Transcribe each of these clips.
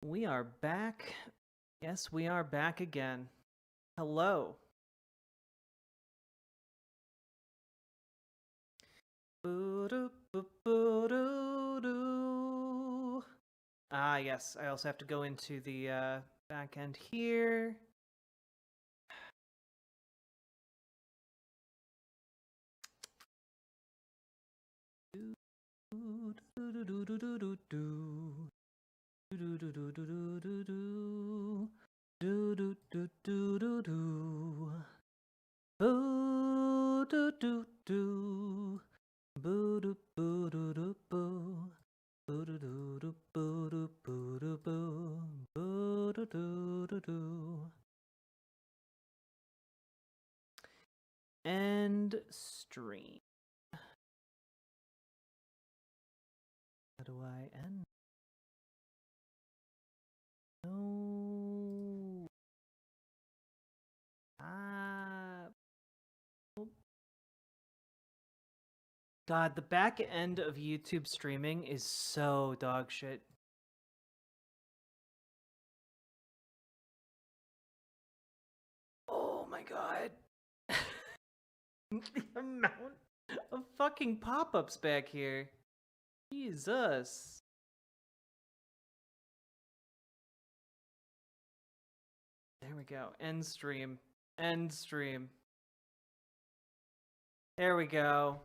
We are back. Yes, we are back again. Hello. Ah, yes. I also have to go into the back end here. End stream. How do I end? No. God, the back end of YouTube streaming is so dog shit. Oh my god. The amount of fucking pop-ups back here. Jesus. There we go. End stream. End stream. There we go.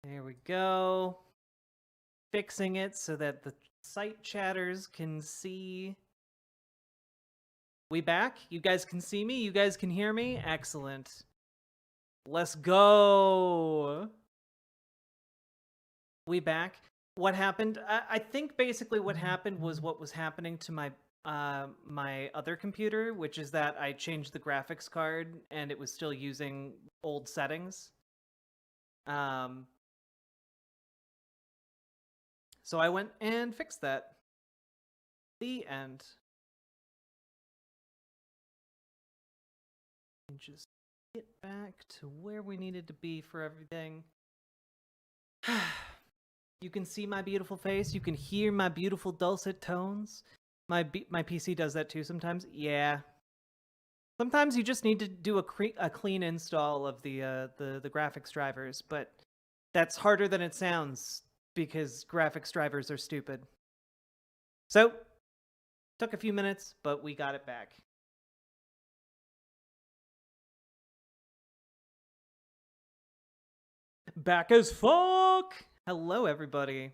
There we go. Fixing it so that the site chatters can see. We back? You guys can see me? You guys can hear me? Excellent. Let's go. We back. What happened? I think basically what happened was what was happening to my my other computer, which is that I changed the graphics card and it was still using old settings. So I went and fixed that. The end. And just get back to where we needed to be for everything. You can see my beautiful face. You can hear my beautiful dulcet tones. My PC does that too sometimes. Yeah. Sometimes you just need to do a clean install of the graphics drivers, but that's harder than it sounds because graphics drivers are stupid. So, took a few minutes, but we got it back. Back as fuck! Hello, everybody.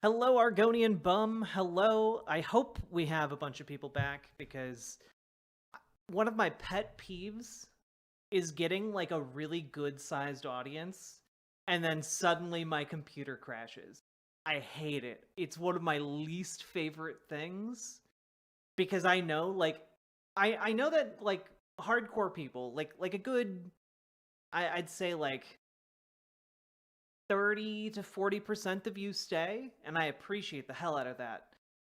Hello, Argonian Bum. Hello. I hope we have a bunch of people back because one of my pet peeves is getting like a really good sized audience and then suddenly my computer crashes. I hate it. It's one of my least favorite things because I know like I know that like hardcore people like a good I'd say like 30 to 40% of you stay, and I appreciate the hell out of that.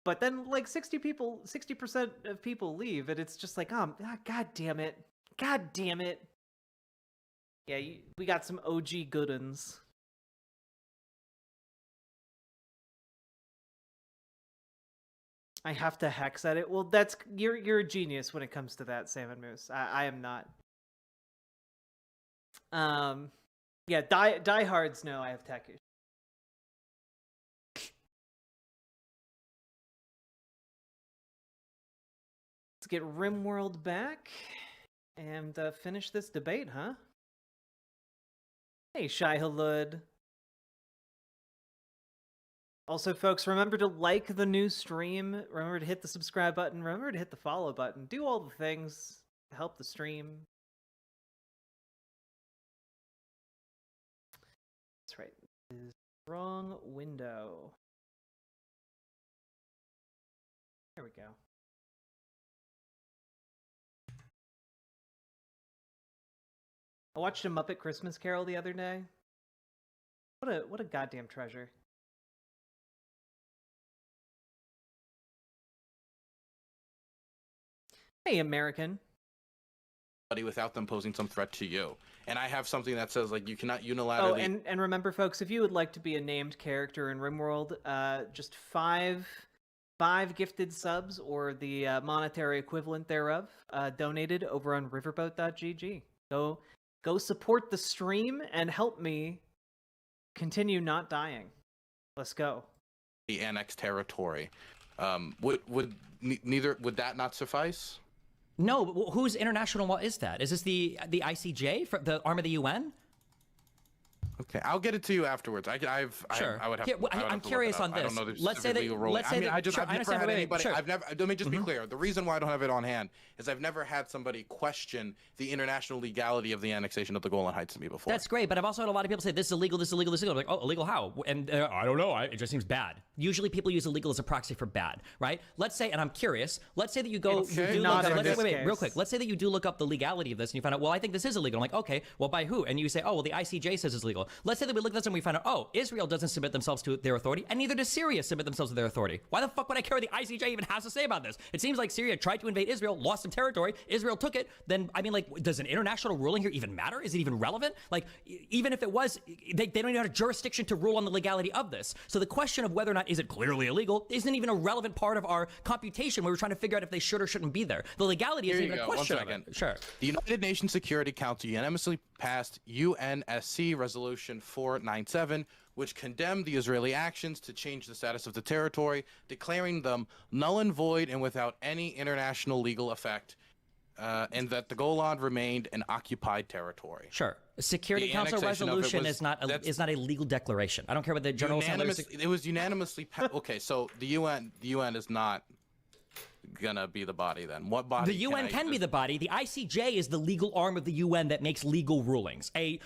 But then like 60% of people leave, and it's just like, god damn it. God damn it. Yeah, we got some OG good uns. I have to hex edit. Well, that's you're a genius when it comes to that, Salmon Moose. I am not. Yeah, diehards know I have tech issues. Let's get RimWorld back and finish this debate, huh? Hey, Shai Halud. Also, folks, remember to like the new stream. Remember to hit the subscribe button. Remember to hit the follow button. Do all the things to help the stream. That's right. This is wrong window. There we go. I watched a Muppet Christmas Carol the other day. What a goddamn treasure. Hey, American. Without them posing some threat to you. And I have something that says, like, you cannot unilaterally... Oh, and remember, folks, if you would like to be a named character in RimWorld, just five gifted subs, or the monetary equivalent thereof, donated over on riverboat.gg. Go support the stream and help me continue not dying. Let's go. The annexed territory. Would that not suffice? No, whose international law is that? Is this the ICJ, for the arm of the UN? Okay, I'll get it to you afterwards. Sure. I would have. Here, I'm curious on this. I don't know the Let's say that. legal ruling. Let's say that. I've never had anybody. Sure. Let me just be clear. The reason why I don't have it on hand is I've never had somebody question the international legality of the annexation of the Golan Heights to me before. That's great, but I've also had a lot of people say this is illegal, this is illegal, this is illegal. I'm like, oh, illegal how? And I don't know. It just seems bad. Usually, people use illegal as a proxy for bad, right? Let's say, and I'm curious. Let's say that you go. Wait, real quick. Let's say that you do look up the legality of this, and you find out, well, I think this is illegal. I'm like, okay, well, by who? And you say, oh, well, the ICJ says it's legal. Let's say that we look at this and we find out, oh, Israel doesn't submit themselves to their authority, and neither does Syria submit themselves to their authority. Why the fuck would I care what the ICJ even has to say about this? It seems like Syria tried to invade Israel, lost some territory, Israel took it, then, I mean, like, does an international ruling here even matter? Is it even relevant? Like, even if it was, they don't even have a jurisdiction to rule on the legality of this. So the question of whether or not is it clearly illegal isn't even a relevant part of our computation where we're trying to figure out if they should or shouldn't be there. The legality isn't even a question of it. Sure. The United Nations Security Council unanimously passed UNSC Resolution 497, which condemned the Israeli actions to change the status of the territory, declaring them null and void and without any international legal effect, and that the Golan remained an occupied territory. Sure. A Security Council resolution is not a legal declaration. I don't care what the General Assembly... It was unanimously passed. Okay, so the UN is not gonna be the body then. What body? The UN can be the body. The ICJ is the legal arm of the UN that makes legal rulings. A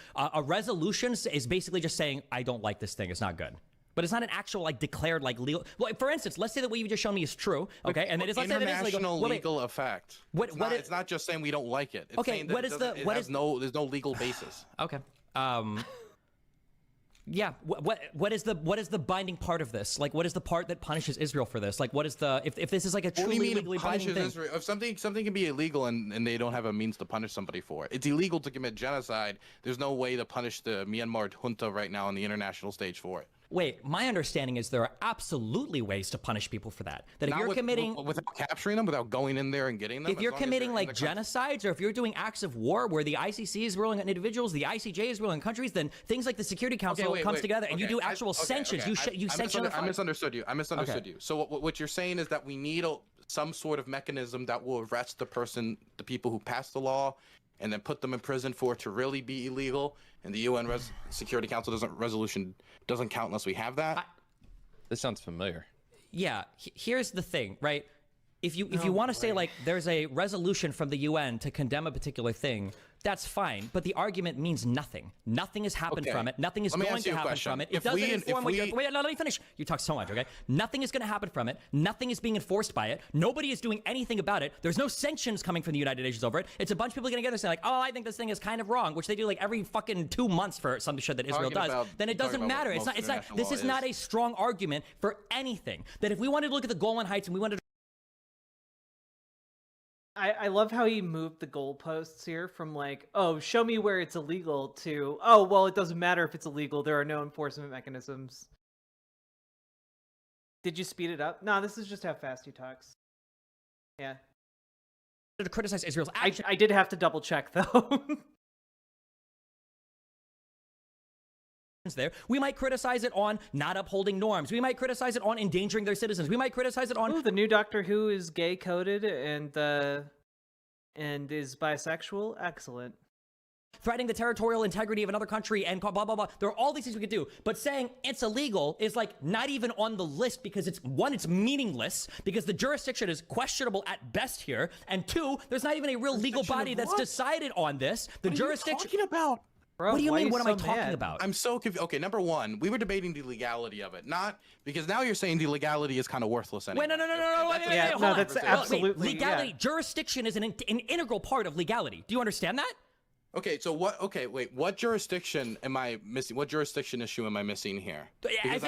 resolution is basically just saying, I don't like this thing, it's not good. But it's not an actual, like, declared, like, legal... Well, for instance, let's say that what you just shown me is true, okay? And then let's say that it is legal. International legal effect. It's not just saying we don't like it. It's okay, there's no legal basis. Okay. Yeah. What is the binding part of this? Like, what is the part that punishes Israel for this? Like, what is the if this is like a truly legally binding thing? Israel? If something can be illegal and they don't have a means to punish somebody for it, it's illegal to commit genocide. There's no way to punish the Myanmar junta right now on the international stage for it. Wait, my understanding is there are absolutely ways to punish people for that. That if you're committing... Without capturing them, without going in there and getting them? If you're committing, like, genocides, or if you're doing acts of war where the ICC is ruling on individuals, the ICJ is ruling on countries, then things like the Security Council comes together and you do actual sanctions. You sanction the... I misunderstood you. So what you're saying is that we need some sort of mechanism that will arrest the people who passed the law, and then put them in prison for it to really be illegal, and the UN Security Council resolution doesn't count unless we have that? This sounds familiar. Yeah, here's the thing, right? If you want to say, like, there's a resolution from the UN to condemn a particular thing, that's fine, but the argument means nothing. Nothing has happened from it. Nothing is going to happen from it. It doesn't inform what you're... Wait, no, let me finish. You talk so much, okay? Nothing is going to happen from it. Nothing is being enforced by it. Nobody is doing anything about it. There's no sanctions coming from the United Nations over it. It's a bunch of people getting together saying, like, oh, I think this thing is kind of wrong, which they do, like, every fucking 2 months for some shit that Israel does. Then it doesn't matter. It's not. This is not a strong argument for anything. That if we wanted to look at the Golan Heights and we wanted to... I love how he moved the goalposts here from, like, oh, show me where it's illegal, to, oh, well, it doesn't matter if it's illegal, there are no enforcement mechanisms. Did you speed it up? No, this is just how fast he talks. Yeah. To criticize Israel's action. I did have to double check, though. There, we might criticize it on not upholding norms. We might criticize it on endangering their citizens. We might criticize it on... Ooh, the new Doctor Who is gay-coded and is bisexual. Excellent. Threatening the territorial integrity of another country and blah, blah, blah. There are all these things we could do. But saying it's illegal is, like, not even on the list because it's meaningless, because the jurisdiction is questionable at best here. And two, there's not even a real legal body that's decided on this. The jurisdiction... What are you talking about? Bro, what do you mean? What am I talking about? I'm so confused. Okay, number one, we were debating the legality of it, not because now you're saying the legality is kind of worthless anyway. Wait, no, that's absolutely legality. Yeah. Jurisdiction is an integral part of legality. Do you understand that? Okay, so what? Okay, wait. What jurisdiction am I missing? What jurisdiction issue am I missing here? Because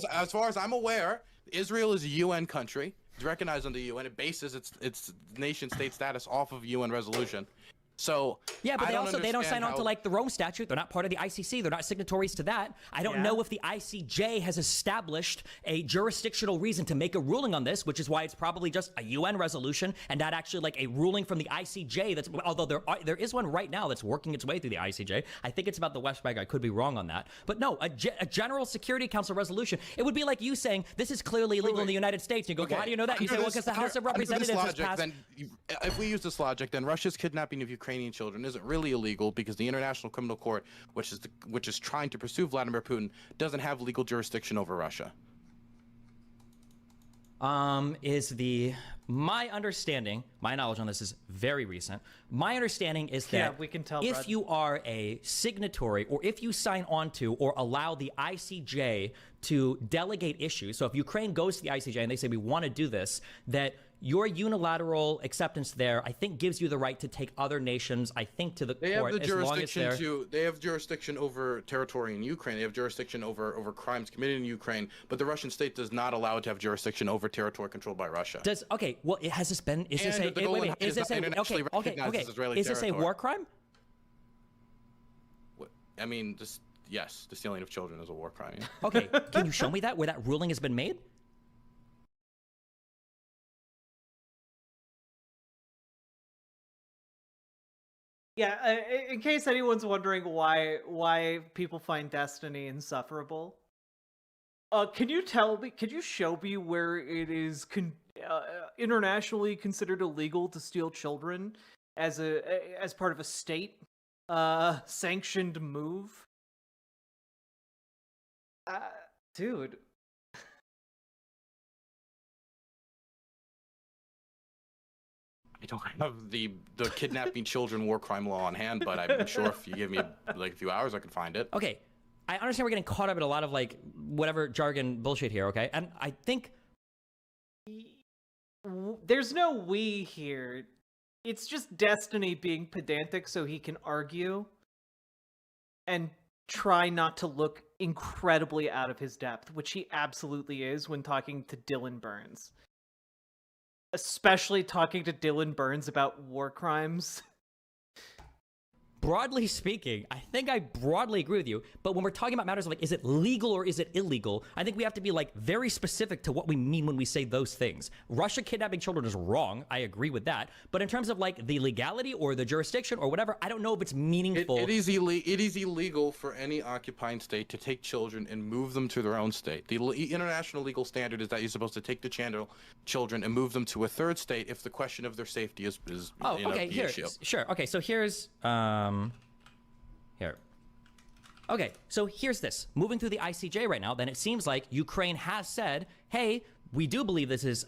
as far as I'm aware, Israel is a UN country. recognized under the UN. It bases its nation state status off of UN resolution. So yeah, but they don't sign on to like the Rome Statute. They're not part of the ICC. They're not signatories to that. I don't know if the ICJ has established a jurisdictional reason to make a ruling on this, which is why it's probably just a UN resolution and not actually like a ruling from the ICJ. That's although there is one right now that's working its way through the ICJ. I think it's about the West Bank. I could be wrong on that, but no, a General Security Council resolution. It would be like you saying this is clearly illegal in the United States. You go, well, how do you know that? You say, well, because the House of Representatives has passed. Then, if we use this logic, then Russia's kidnapping of Ukrainian children isn't really illegal because the International Criminal Court, which is trying to pursue Vladimir Putin, doesn't have legal jurisdiction over Russia. My understanding, my knowledge on this is very recent. My understanding is that we can tell, if you are a signatory or if you sign on to or allow the ICJ to delegate issues, so if Ukraine goes to the ICJ and they say we want to do this, that your unilateral acceptance there, I think, gives you the right to take other nations, I think, to the court as long as they're... They have jurisdiction over territory in Ukraine. They have jurisdiction over crimes committed in Ukraine, but the Russian state does not allow it to have jurisdiction over territory controlled by Russia. Okay, well, has this been... Is this a war crime? I mean, yes, the stealing of children is a war crime. Yeah. Okay, can you show me that, where that ruling has been made? Yeah, in case anyone's wondering why people find Destiny insufferable, can you show me where it is internationally considered illegal to steal children as part of a state sanctioned move? Dude. I don't have the kidnapping children war crime law on hand, but I'm sure if you give me like a few hours, I can find it. Okay, I understand we're getting caught up in a lot of like whatever jargon bullshit here. Okay, and I think there's no we here. It's just Destiny being pedantic so he can argue and try not to look incredibly out of his depth, which he absolutely is when talking to Dylan Burns. Especially talking to Dylan Burns about war crimes. Broadly speaking, I think I broadly agree with you, but when we're talking about matters of like, is it legal or is it illegal? I think we have to be like very specific to what we mean when we say those things. Russia kidnapping children is wrong. I agree with that. But in terms of like the legality or the jurisdiction or whatever, I don't know if it's meaningful. It is illegal for any occupying state to take children and move them to their own state. The international legal standard is that you're supposed to take the children and move them to a third state if the question of their safety is okay, the issue. Sure. Okay, so here's here. Okay, so here's this. Moving through the ICJ right now, then it seems like Ukraine has said, hey, we do believe this is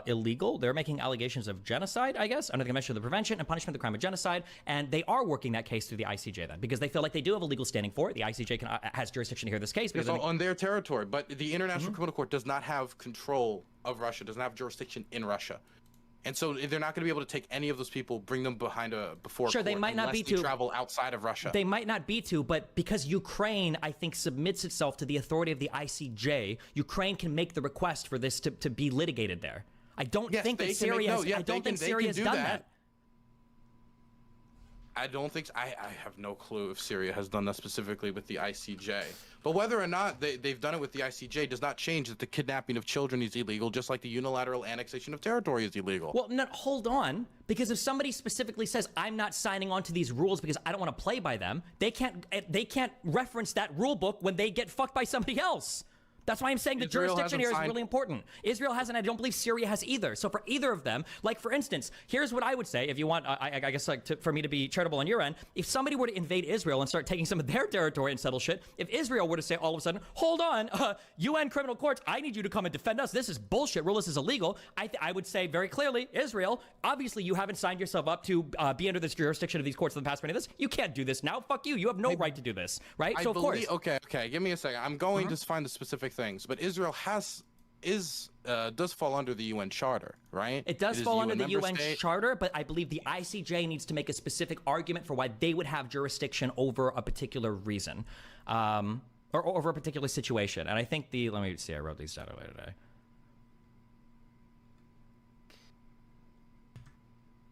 illegal. They're making allegations of genocide, I guess, under the Convention of the Prevention and Punishment of the Crime of Genocide, and they are working that case through the ICJ then, because they feel like they do have a legal standing for it. The ICJ has jurisdiction to hear this case. Because on their territory, but the International Criminal Court does not have control of Russia, does not have jurisdiction in Russia. And so they're not going to be able to take any of those people, bring them before sure, court, they might not be to travel outside of Russia. They might not be to, but because Ukraine, I think, submits itself to the authority of the ICJ, Ukraine can make the request for this to be litigated there. I don't think that Syria has done that. I don't think so. I have no clue if Syria has done that specifically with the ICJ. But whether or not they've done it with the ICJ does not change that the kidnapping of children is illegal, just like the unilateral annexation of territory is illegal. Well, no, hold on. Because if somebody specifically says, I'm not signing on to these rules because I don't want to play by them, they can't reference that rule book when they get fucked by somebody else. That's why I'm saying the jurisdiction here is really important. Israel hasn't. I don't believe Syria has either. So for either of them, like for instance, here's what I would say if you want, I guess like for me to be charitable on your end, if somebody were to invade Israel and start taking some of their territory and settle shit, if Israel were to say all of a sudden, hold on, UN criminal courts, I need you to come and defend us. This is bullshit. Rule, this is illegal. I would say very clearly, Israel, obviously you haven't signed yourself up to be under this jurisdiction of these courts for the past many of this. You can't do this now. Fuck you. You have no right to do this, right? Of course. Okay. Give me a second. I'm going to find the specific things, but Israel does fall under the UN Charter, right? It does fall under the UN Charter, but I believe the ICJ needs to make a specific argument for why they would have jurisdiction over a particular reason, or over a particular situation. And I think let me see, I wrote these down earlier today.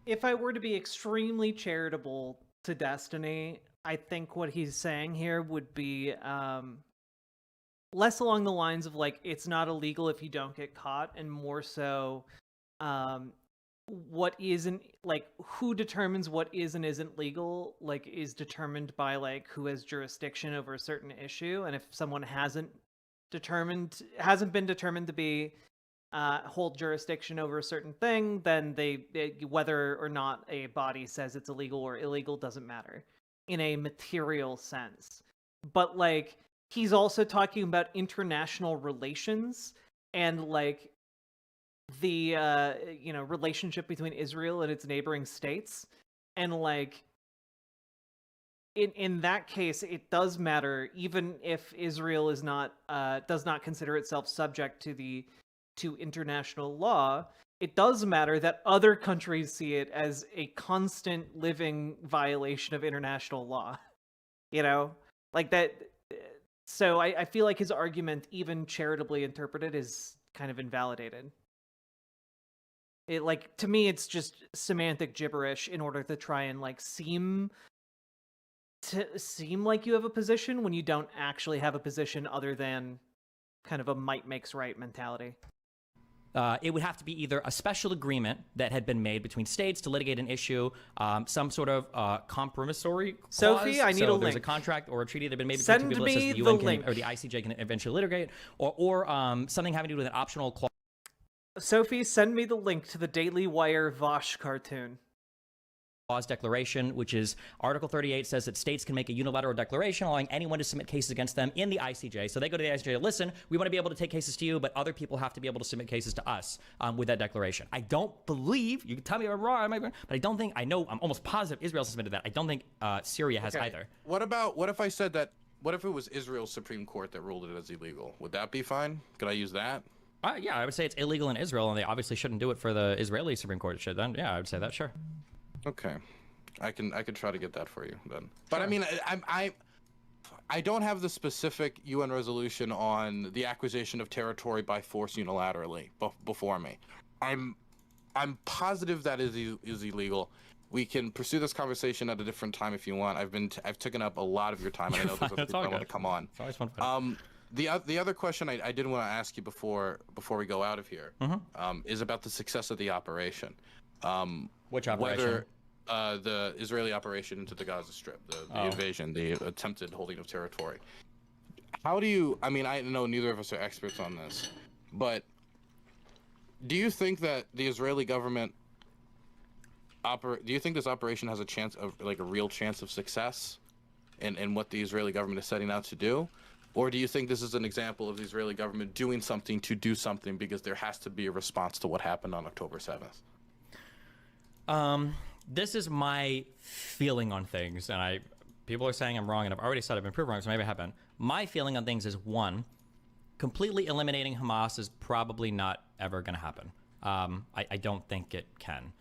if I were to be extremely charitable to Destiny, I think what he's saying here would be less along the lines of like it's not illegal if you don't get caught, and more so what isn't, like, who determines what is and isn't legal, like, is determined by like who has jurisdiction over a certain issue. And if someone hasn't been determined to be hold jurisdiction over a certain thing, then whether or not a body says it's illegal or illegal doesn't matter in a material sense. But like, he's also talking about international relations and like the relationship between Israel and its neighboring states, and like in that case it does matter, even if Israel is not does not consider itself subject to international law. It does matter that other countries see it as a constant living violation of international law, like that. So I feel like his argument, even charitably interpreted, is kind of invalidated. It, like, to me, it's just semantic gibberish in order to try and like seem like you have a position when you don't actually have a position, other than kind of a might makes right mentality. It would have to be either a special agreement that had been made between states to litigate an issue, some sort of compromissory clause. Sophie, I need a link. There's a contract or a treaty that had been made between two people that says the UN can, or the ICJ can eventually litigate, or something having to do with an optional clause. Sophie, send me the link to the Daily Wire Vosh cartoon. Declaration, which is Article 38, says that states can make a unilateral declaration allowing anyone to submit cases against them in the ICJ. So they go to the ICJ, listen, we want to be able to take cases to you, but other people have to be able to submit cases to us with that declaration. I don't believe, you can tell me if I'm wrong, but I don't think, I'm almost positive Israel submitted that. I don't think Syria has either. What if I said that, what if it was Israel's Supreme Court that ruled it as illegal? Would that be fine? Could I use that? Yeah, I would say it's illegal in Israel, and they obviously shouldn't do it for the Israeli Supreme Court. It should then. Yeah, I would say that, sure. Okay, I can try to get that for you then. But sure. I mean, I don't have the specific UN resolution on the acquisition of territory by force unilaterally before me. I'm positive that is illegal. We can pursue this conversation at a different time if you want. I've taken up a lot of your time, and I know there's other people that want to come on. It's always fun. The other question I did want to ask you before we go out of here is about the success of the operation. Which operation? Whether the Israeli operation into the Gaza Strip, the invasion, the attempted holding of territory. How do you? I mean, I know neither of us are experts on this, but do you think that the Israeli government do you think this operation has a chance of, like, a real chance of success in what the Israeli government is setting out to do? Or do you think this is an example of the Israeli government doing something to do something because there has to be a response to what happened on October 7th? This is my feeling on things, and people are saying I'm wrong, and I've already said I've been proven wrong, so maybe I haven't. My feeling on things is, one, completely eliminating Hamas is probably not ever going to happen. I don't think it can.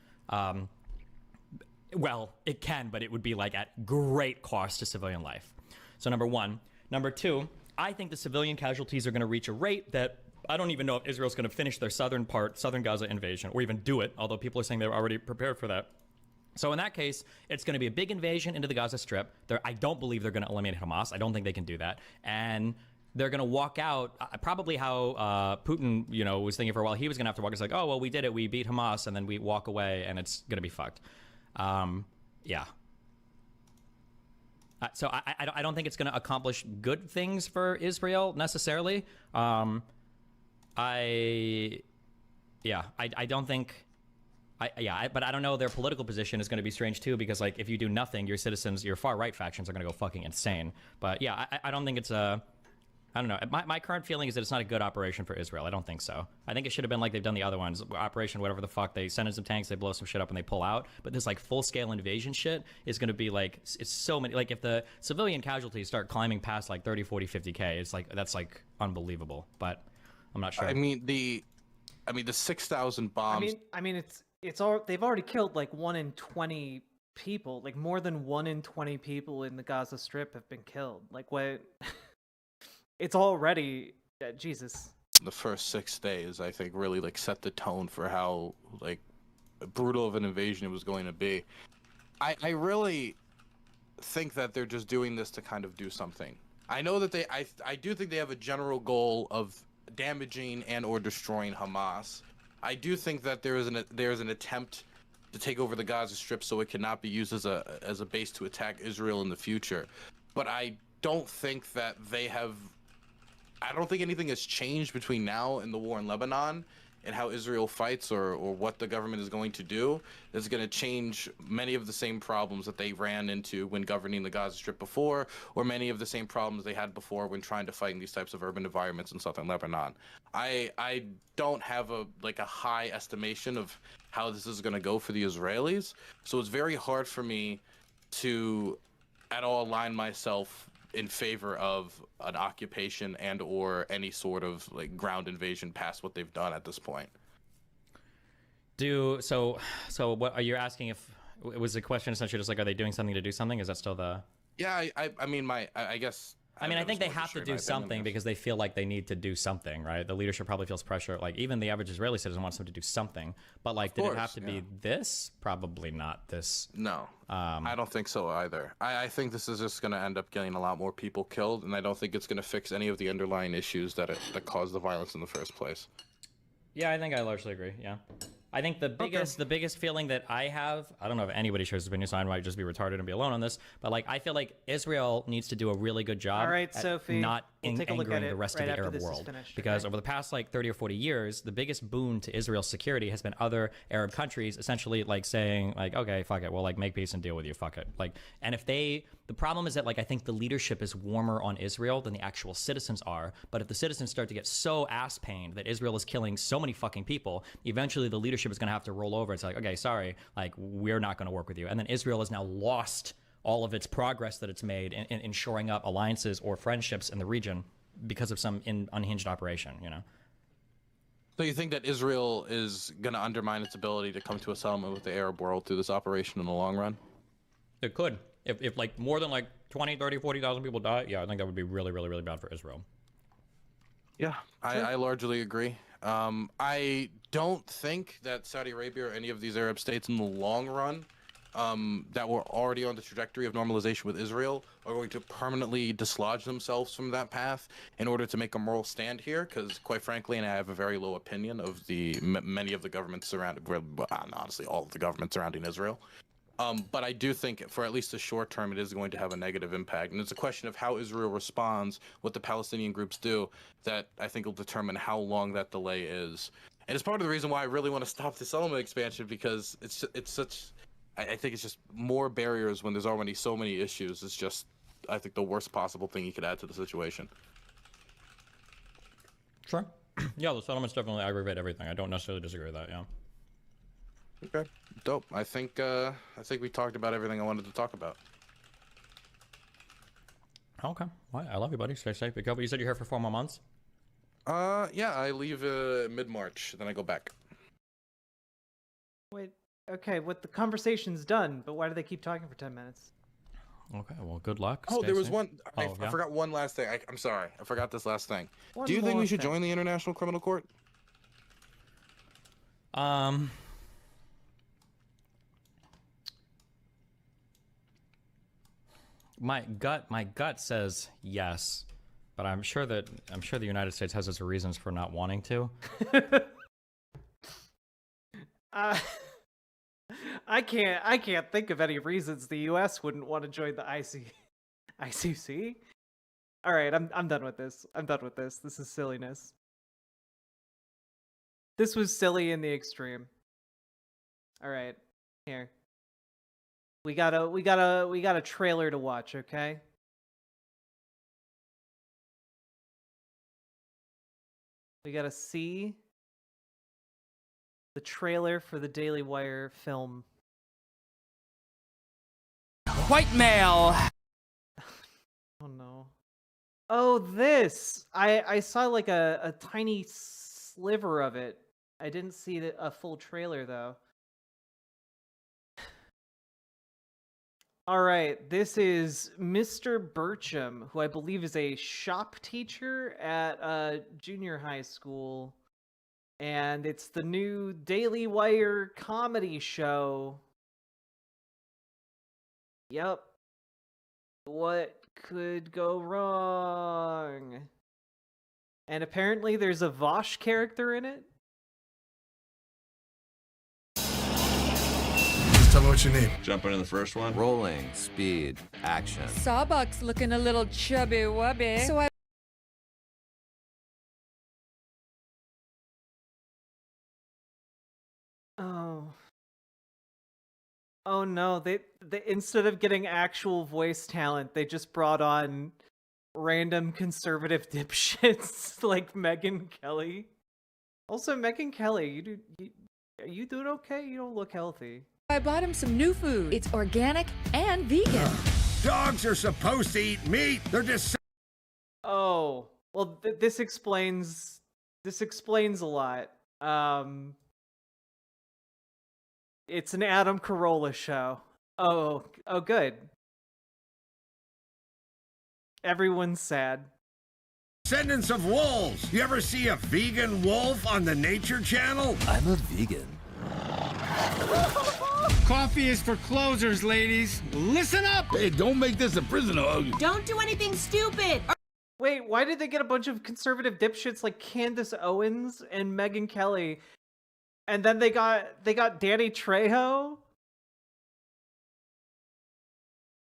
Well, it can, but it would be like at great cost to civilian life. So number one. Number two, I think the civilian casualties are going to reach a rate that I don't even know if Israel's going to finish their southern Gaza invasion, or even do it, although people are saying they're already prepared for that. So in that case, it's going to be a big invasion into the Gaza Strip. I don't believe they're going to eliminate Hamas. I don't think they can do that. And they're going to walk out, probably how Putin, was thinking for a while. He was going to have to walk. It's like, oh, well, we did it. We beat Hamas, and then we walk away, and it's going to be fucked. Yeah. So I don't think it's going to accomplish good things for Israel necessarily. I don't think. But I don't know. Their political position is going to be strange too, because like if you do nothing, your citizens, your far right factions are going to go fucking insane. But yeah, I don't think it's a. I don't know. My current feeling is that it's not a good operation for Israel. I don't think so. I think it should have been like they've done the other ones. Operation whatever the fuck. They send in some tanks, they blow some shit up, and they pull out. But this like full-scale invasion shit is going to be like, it's so many. Like if the civilian casualties start climbing past like 30, 40, 50K, it's like, that's like unbelievable. But I'm not sure. I mean the 6,000 bombs. I mean it's all, they've already killed like 1 in 20 people. Like more than 1 in 20 people in the Gaza Strip have been killed. Like what? It's already Jesus. The first 6 days, I think, really like set the tone for how like brutal of an invasion it was going to be. I really think that they're just doing this to kind of do something. I know that I do think they have a general goal of damaging and or destroying Hamas. I do think that there is an attempt to take over the Gaza Strip so it cannot be used as a base to attack Israel in the future. But I don't think that I don't think anything has changed between now and the war in Lebanon and how Israel fights or what the government is going to do. That's going to change many of the same problems that they ran into when governing the Gaza Strip before, or many of the same problems they had before when trying to fight in these types of urban environments in southern Lebanon. I don't have a high estimation of how this is going to go for the Israelis, so it's very hard for me to at all align myself in favor of an occupation and or any sort of ground invasion past what they've done at this point. So what are you asking? If it was a question essentially just like, are they doing something to do something? Is that still the? Yeah, I mean, I guess. I mean, I think they have to do something because they feel like they need to do something, right? The leadership probably feels pressure. Like even the average Israeli citizen wants them to do something, but like, did it have to be this? Probably not this. No, I don't think so either. I think this is just going to end up getting a lot more people killed, and I don't think it's going to fix any of the underlying issues that caused the violence in the first place. Yeah, I think I largely agree. Yeah. I think the biggest feeling that I have, I don't know if anybody shares this opinion, so I might just be retarded and be alone on this, but like I feel like Israel needs to do a really good job at Sophie, not angering the rest of the Arab world. Because over the past like 30 or 40 years, the biggest boon to Israel's security has been other Arab countries essentially like saying like, okay, fuck it, we'll like make peace and deal with you, fuck it. Like, and if the problem is that like I think the leadership is warmer on Israel than the actual citizens are, but if the citizens start to get so ass pained that Israel is killing so many fucking people, eventually the leadership is going to have to roll over and say like, okay, sorry, like we're not going to work with you. And then Israel has now lost all of its progress that it's made in shoring up alliances or friendships in the region because of some unhinged operation, you know? So you think that Israel is going to undermine its ability to come to a settlement with the Arab world through this operation in the long run? It could. If like more than like 20, 30, 40,000 people die, yeah, I think that would be really, really, really bad for Israel. Yeah, I largely agree. I don't think that Saudi Arabia or any of these Arab states in the long run that were already on the trajectory of normalization with Israel are going to permanently dislodge themselves from that path in order to make a moral stand here, because quite frankly, and I have a very low opinion of many of the governments surrounding, honestly all of the governments surrounding Israel. But I do think for at least the short term, it is going to have a negative impact. And it's a question of how Israel responds, what the Palestinian groups do, that I think will determine how long that delay is. And it's part of the reason why I really want to stop the settlement expansion, because it's such, I think it's just more barriers when there's already so many issues. It's just, I think, the worst possible thing you could add to the situation. Sure. Yeah, the settlements definitely aggravate everything. I don't necessarily disagree with that, yeah. Okay, dope. I think we talked about everything I wanted to talk about. Okay. Well, I love you, buddy. Stay safe. Be careful. You said you're here for 4 more months? Yeah, I leave mid-March, then I go back. Wait, okay, the conversation's done, but why do they keep talking for 10 minutes? Okay, well, good luck. Oh, Stay there was safe. one. I Yeah? forgot one last thing. I'm sorry. I forgot this last thing. One Do you think more we should thing. join the International Criminal Court? My gut says yes, but I'm sure the United States has its reasons for not wanting to. I can't think of any reasons the U.S. wouldn't want to join the ICC. All right, I'm done with this. This is silliness. This was silly in the extreme. All right, here. We got a trailer to watch, okay? We gotta see the trailer for the Daily Wire film. White male. Oh no. Oh, this! I saw like a tiny sliver of it. I didn't see a full trailer though. All right, this is Mr. Burcham, who I believe is a shop teacher at a junior high school. And it's the new Daily Wire comedy show. Yep. What could go wrong? And apparently there's a Vosh character in it. Just tell me what you need. Jump into the first one. Rolling, speed, action. Sawbuck's looking a little chubby wubby. So I Oh no, they instead of getting actual voice talent, they just brought on random conservative dipshits like Megyn Kelly. Also, Megyn Kelly, are you doing okay? You don't look healthy. bought him some new food. It's organic and vegan. Dogs are supposed to eat meat. They're just... Oh, well, this explains a lot. It's an Adam Carolla show. Oh, good. Everyone's sad. Descendants of wolves. You ever see a vegan wolf on the Nature Channel? I'm a vegan. Coffee is for closers, ladies. Listen up! Hey, don't make this a prison hug. Don't do anything stupid! Wait, why did they get a bunch of conservative dipshits like Candace Owens and Megyn Kelly? And then they got Danny Trejo?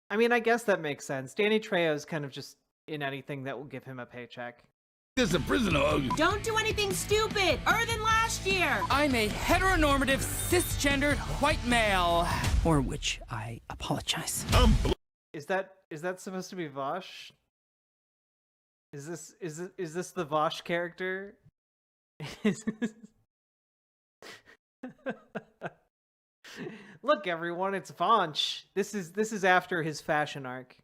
I mean, I guess that makes sense. Danny Trejo is kind of just in anything that will give him a paycheck. This is a prison hug. Don't do anything stupid! Other than last year! I'm a heteronormative, cisgendered white male. For which I apologize. Is that supposed to be Vosh? Is this the Vosh character? Look, everyone, it's Vonch. This is after his fashion arc.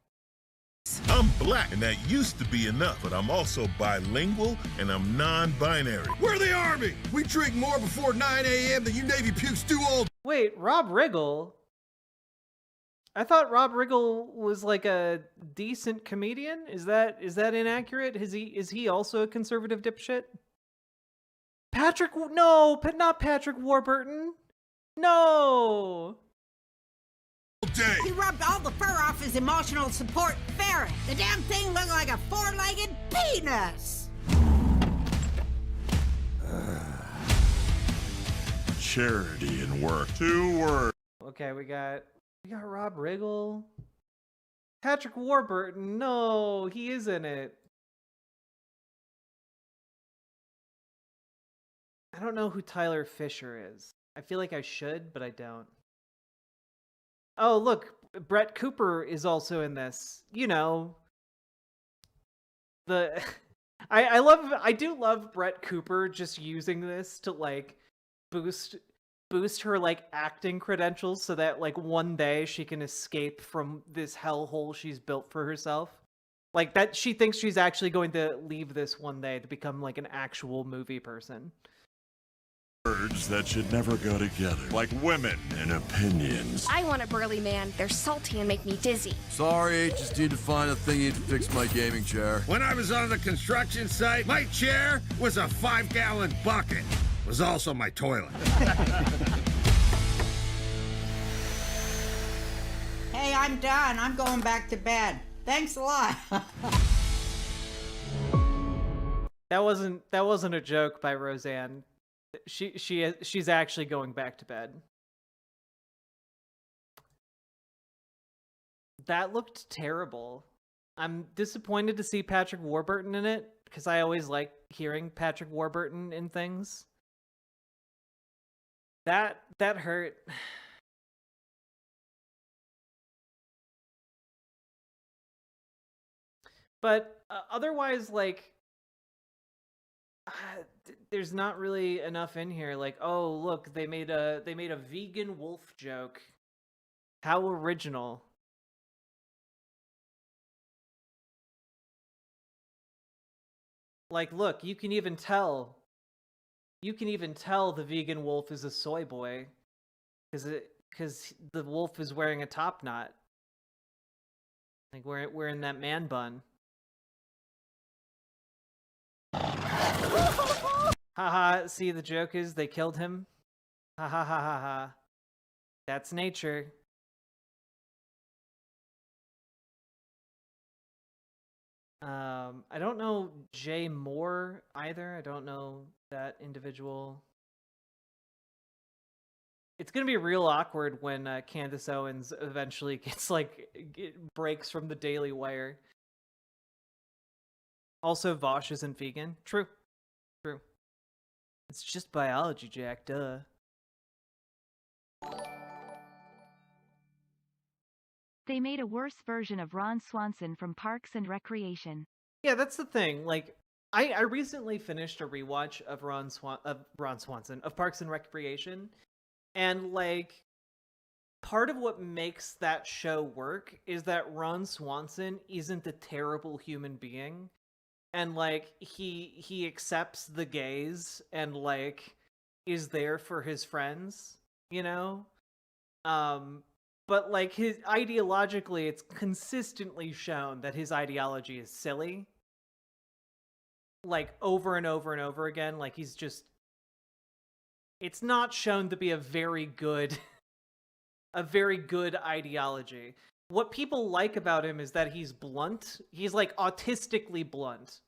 I'm black, and that used to be enough, but I'm also bilingual, and I'm non-binary. We're the Army. We drink more before 9 a.m. than you Navy pukes do all... Wait, Rob Riggle? I thought Rob Riggle was like a decent comedian. Is that inaccurate? Is he also a conservative dipshit? Not Patrick Warburton. No. Day. He rubbed all the fur off his emotional support ferret. The damn thing looked like a four-legged penis! Charity and work. 2 words. Okay, we got Rob Riggle. Patrick Warburton. No, he is in it. I don't know who Tyler Fisher is. I feel like I should, but I don't. Oh, look, Brett Cooper is also in this. You know, I do love Brett Cooper just using this to like boost her like acting credentials so that like one day she can escape from this hellhole she's built for herself. Like that she thinks she's actually going to leave this one day to become like an actual movie person. Words that should never go together, like women and opinions. I want a burly man. They're salty and make me dizzy. Sorry, just need to find a thingy to fix my gaming chair. When I was on the construction site, my chair was a 5-gallon bucket. It was also my toilet. Hey, I'm done. I'm going back to bed. Thanks a lot. That wasn't a joke by Roseanne. She's actually going back to bed. That looked terrible. I'm disappointed to see Patrick Warburton in it because I always like hearing Patrick Warburton in things. That hurt. But otherwise, like, there's not really enough in here. Like, oh, look, they made a vegan wolf joke. How original. Like, look, you can even tell the vegan wolf is a soy boy because the wolf is wearing a top knot. Like we're in that man bun. Haha, see, the joke is they killed him. Ha ha ha ha ha. That's nature. I don't know Jay Moore either. I don't know that individual. It's gonna be real awkward when Candace Owens eventually gets breaks from the Daily Wire. Also, Vosh isn't vegan. True. True. It's just biology, Jack. Duh. They made a worse version of Ron Swanson from Parks and Recreation. Yeah, that's the thing. Like, I recently finished a rewatch of Ron Swanson of Parks and Recreation, and like, part of what makes that show work is that Ron Swanson isn't a terrible human being, and like he accepts the gays and like is there for his friends, you know. But like his ideologically, it's consistently shown that his ideology is silly. Like over and over and over again, like he's just, it's not shown to be a very good ideology. What people like about him is that he's blunt. He's like autistically blunt.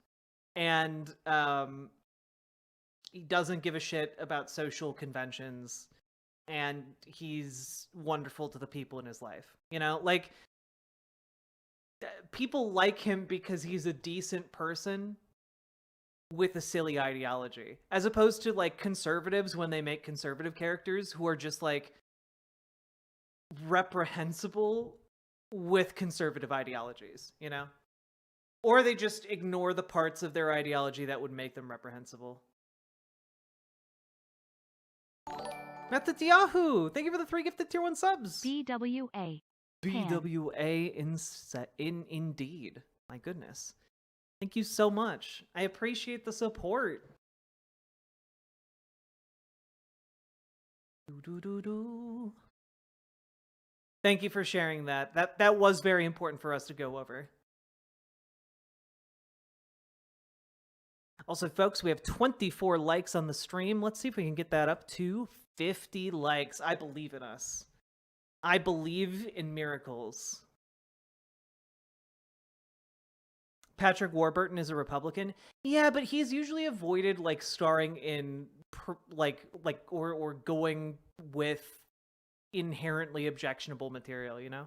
And he doesn't give a shit about social conventions. And he's wonderful to the people in his life. You know, like, people like him because he's a decent person with a silly ideology, as opposed to like conservatives when they make conservative characters who are just like reprehensible with conservative ideologies, you know? Or they just ignore the parts of their ideology that would make them reprehensible. Method Yahoo! Thank you for the 3 gifted tier 1 subs. BWA. BWA indeed. My goodness. Thank you so much. I appreciate the support. Thank you for sharing that. That was very important for us to go over. Also, folks, we have 24 likes on the stream. Let's see if we can get that up to 50 likes. I believe in us. I believe in miracles. Patrick Warburton is a Republican. Yeah, but he's usually avoided like starring in or going with inherently objectionable material, you know?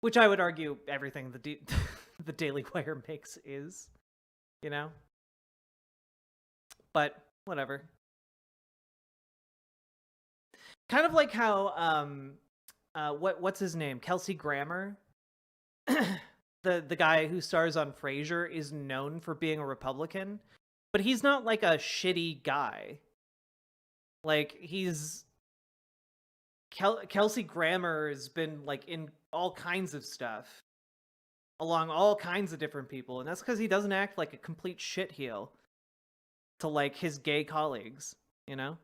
Which I would argue everything the Daily Wire makes is, you know? But whatever. Kind of like how what's his name? Kelsey Grammer, the guy who stars on Frasier, is known for being a Republican, but he's not like a shitty guy. Like Kelsey Grammer has been like in all kinds of stuff along all kinds of different people, and that's because he doesn't act like a complete shitheel to like his gay colleagues, you know?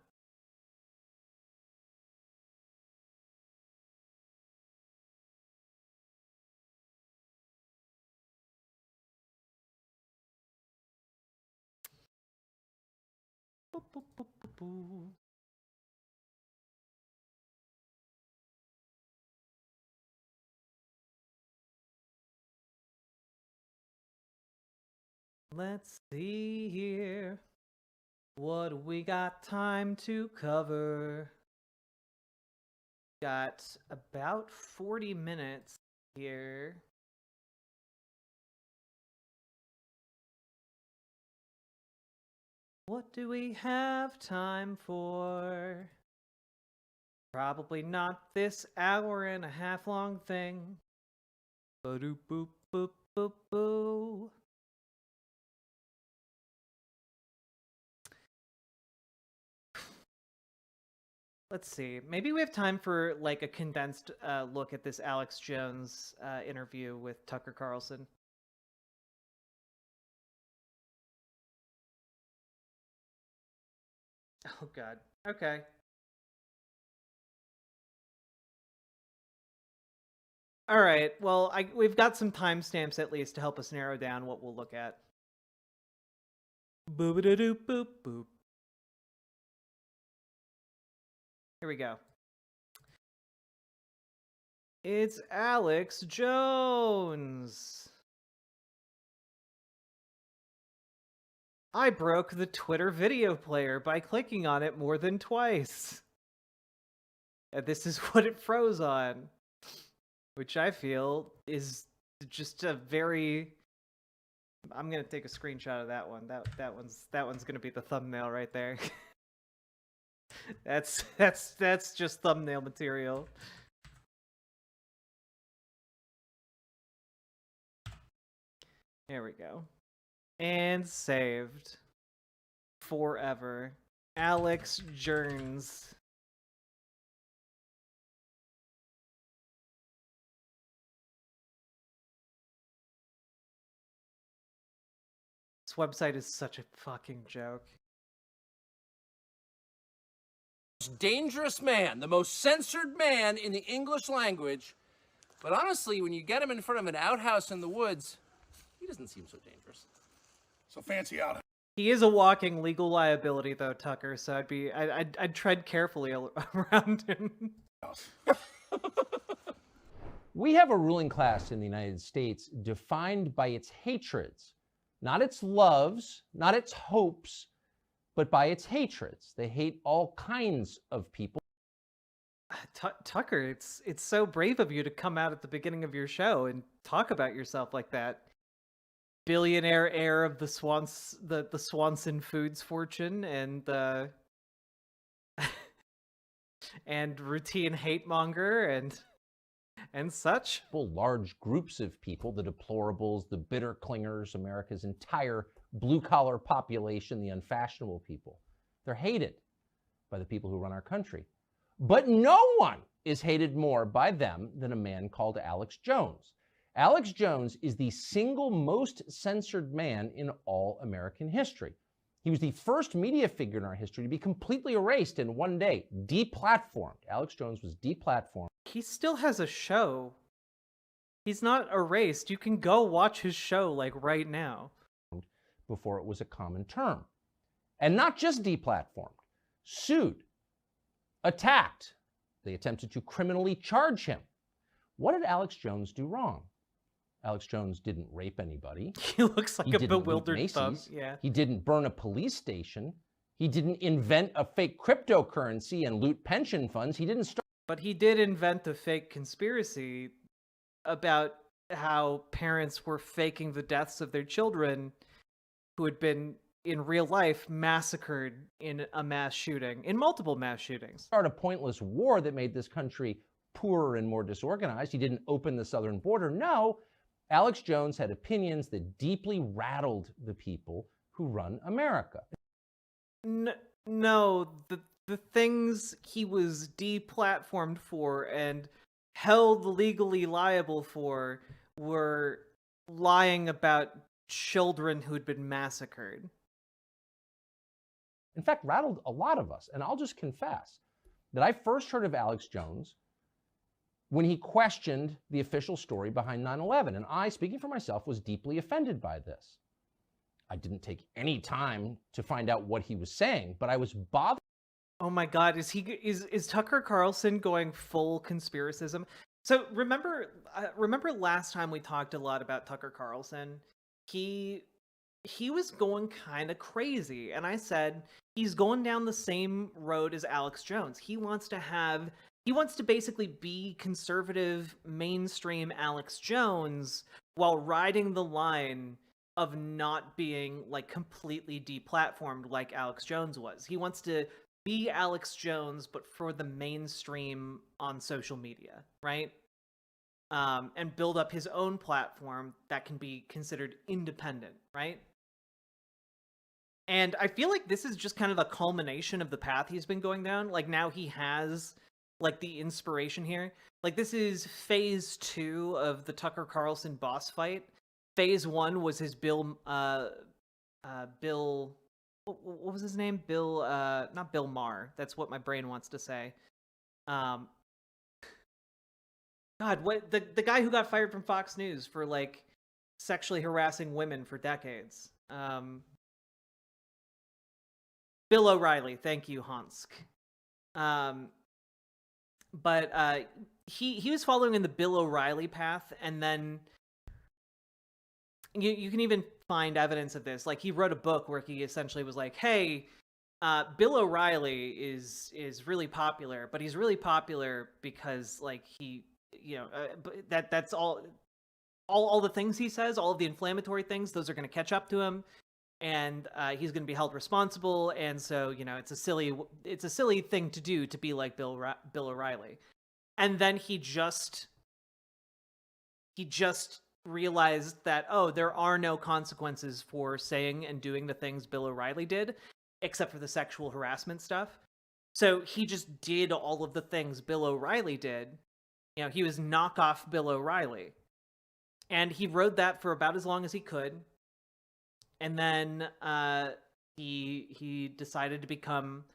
Let's see here. What do we got time to cover? Got about 40 minutes here. What do we have time for? Probably not this hour-and-a-half long thing. Ba-doop boop boop boop boo. Let's see. Maybe we have time for like a condensed look at this Alex Jones interview with Tucker Carlson. Oh God. Okay. All right. Well, we've got some timestamps at least to help us narrow down what we'll look at. Boop-a-da-doop, boop, boop. Here we go. It's Alex Jones. I broke the Twitter video player by clicking on it more than twice. And this is what it froze on. Which I feel is just a very... I'm gonna take a screenshot of that one. That one's gonna be the thumbnail right there. That's just thumbnail material. There we go. And saved. Forever. Alex Jones. This website is such a fucking joke. Dangerous man, the most censored man in the English language. But honestly, when you get him in front of an outhouse in the woods, he doesn't seem so dangerous. So fancy out. He is a walking legal liability, though, Tucker. So I'd tread carefully around him. We have a ruling class in the United States defined by its hatreds, not its loves, not its hopes, but by its hatreds. They hate all kinds of people. Tucker, it's so brave of you to come out at the beginning of your show and talk about yourself like that. Billionaire heir of the Swanson Foods fortune and routine hate monger and such. Large groups of people, the deplorables, the bitter clingers, America's entire blue-collar population, the unfashionable people. They're hated by the people who run our country. But no one is hated more by them than a man called Alex Jones. Alex Jones is the single most censored man in all American history. He was the first media figure in our history to be completely erased in one day, deplatformed. Alex Jones was deplatformed. He still has a show. He's not erased. You can go watch his show like right now. Before it was a common term. And not just deplatformed, sued, attacked. They attempted to criminally charge him. What did Alex Jones do wrong? Alex Jones didn't rape anybody. He looks like a bewildered thumb. Yeah. He didn't burn a police station. He didn't invent a fake cryptocurrency and loot pension funds. He didn't start. But he did invent a fake conspiracy about how parents were faking the deaths of their children who had been in real life massacred in a mass shooting, in multiple mass shootings. Start a pointless war that made this country poorer and more disorganized. He didn't open the southern border. No, Alex Jones had opinions that deeply rattled the people who run America. No, the things he was deplatformed for and held legally liable for were lying about children who'd been massacred. In fact, rattled a lot of us. And I'll just confess that I first heard of Alex Jones when he questioned the official story behind 9/11. And I, speaking for myself, was deeply offended by this. I didn't take any time to find out what he was saying, but I was bothered. Oh my God, is Tucker Carlson going full conspiracism? So remember last time we talked a lot about Tucker Carlson? He was going kind of crazy, and I said he's going down the same road as Alex Jones. He wants to basically be conservative mainstream Alex Jones while riding the line of not being like completely deplatformed like Alex Jones was. He wants to be Alex Jones, but for the mainstream on social media, right? And build up his own platform that can be considered independent, right? And I feel like this is just kind of the culmination of the path he's been going down. Like now he has like the inspiration here. Like this is phase 2 of the Tucker Carlson boss fight. Phase 1 was his Bill, what was his name? Not Bill Maher. That's what my brain wants to say. God, what the guy who got fired from Fox News for like sexually harassing women for decades. Bill O'Reilly. Thank you, Hansk. But he was following in the Bill O'Reilly path, and then you can even find evidence of this. Like, he wrote a book where he essentially was like, hey, Bill O'Reilly is really popular, but he's really popular because, like, he, you know, that's all the things he says, all of the inflammatory things, those are going to catch up to him, and he's going to be held responsible. And so, you know, it's a silly thing to do to be like Bill O'Reilly. And then he just realized that, oh, there are no consequences for saying and doing the things Bill O'Reilly did, except for the sexual harassment stuff. So he just did all of the things Bill O'Reilly did. You know, he was knockoff Bill O'Reilly. And he rode that for about as long as he could. And then he decided to become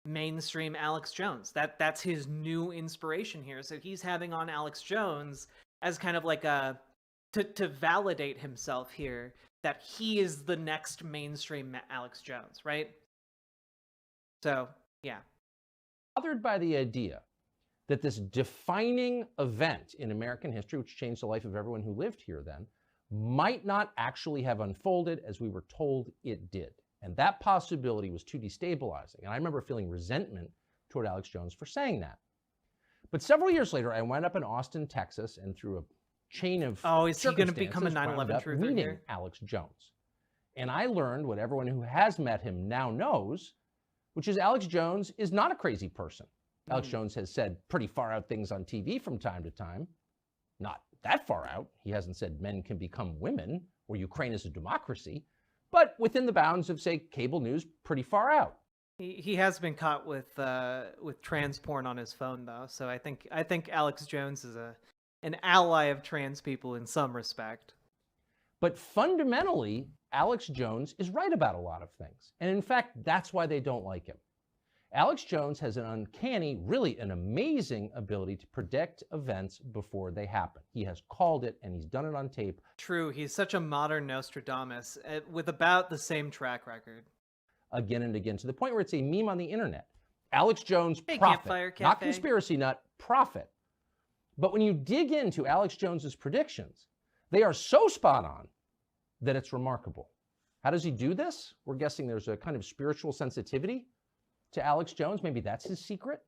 mainstream Alex Jones. That's his new inspiration here. So he's having on Alex Jones as kind of like to validate himself here, that he is the next mainstream Alex Jones, right? So, yeah. Bothered by the idea that this defining event in American history, which changed the life of everyone who lived here then, might not actually have unfolded as we were told it did. And that possibility was too destabilizing. And I remember feeling resentment toward Alex Jones for saying that. But several years later, I wound up in Austin, Texas, and through a chain of is he going to become a 9/11 truther meeting here? Alex Jones. And I learned what everyone who has met him now knows, which is Alex Jones is not a crazy person. Alex Jones has said pretty far out things on TV from time to time. Not that far out. He hasn't said men can become women or Ukraine is a democracy, but within the bounds of, say, cable news, pretty far out. He has been caught with trans porn on his phone, though. So I think Alex Jones is an ally of trans people in some respect. But fundamentally, Alex Jones is right about a lot of things. And in fact, that's why they don't like him. Alex Jones has an uncanny, really an amazing ability to predict events before they happen. He has called it, and he's done it on tape. True, he's such a modern Nostradamus with about the same track record. Again and again, to the point where it's a meme on the internet. Alex Jones, hey, prophet, Campfire Cafe. Not conspiracy nut, prophet. But when you dig into Alex Jones's predictions, they are so spot on that it's remarkable. How does he do this? We're guessing there's a kind of spiritual sensitivity to Alex Jones. Maybe that's his secret.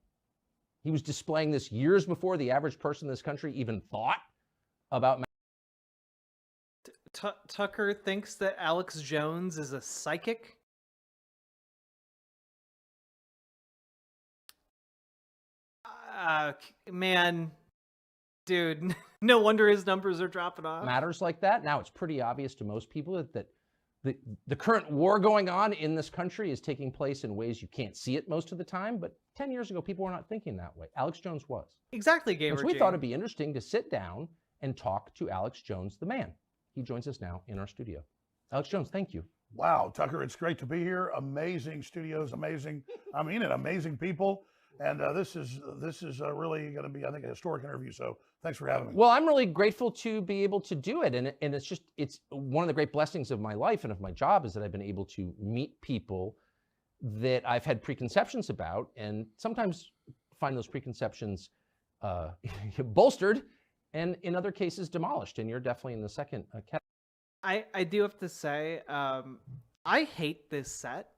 He was displaying this years before the average person in this country even thought about. Tucker thinks that Alex Jones is a psychic. Man, dude, no wonder his numbers are dropping off. Matters like that. Now, it's pretty obvious to most people that the current war going on in this country is taking place in ways you can't see it most of the time. But 10 years ago, people were not thinking that way. Alex Jones was. Exactly, Gamer So we thought it'd be interesting to sit down and talk to Alex Jones, the man. He joins us now in our studio. Alex Jones, thank you. Wow, Tucker, it's great to be here. Amazing studios, amazing, amazing people. And this is really going to be, I think, a historic interview. So thanks for having me. Well, I'm really grateful to be able to do it. And it's one of the great blessings of my life and of my job is that I've been able to meet people that I've had preconceptions about and sometimes find those preconceptions bolstered and in other cases demolished. And you're definitely in the second category. I do have to say, I hate this set.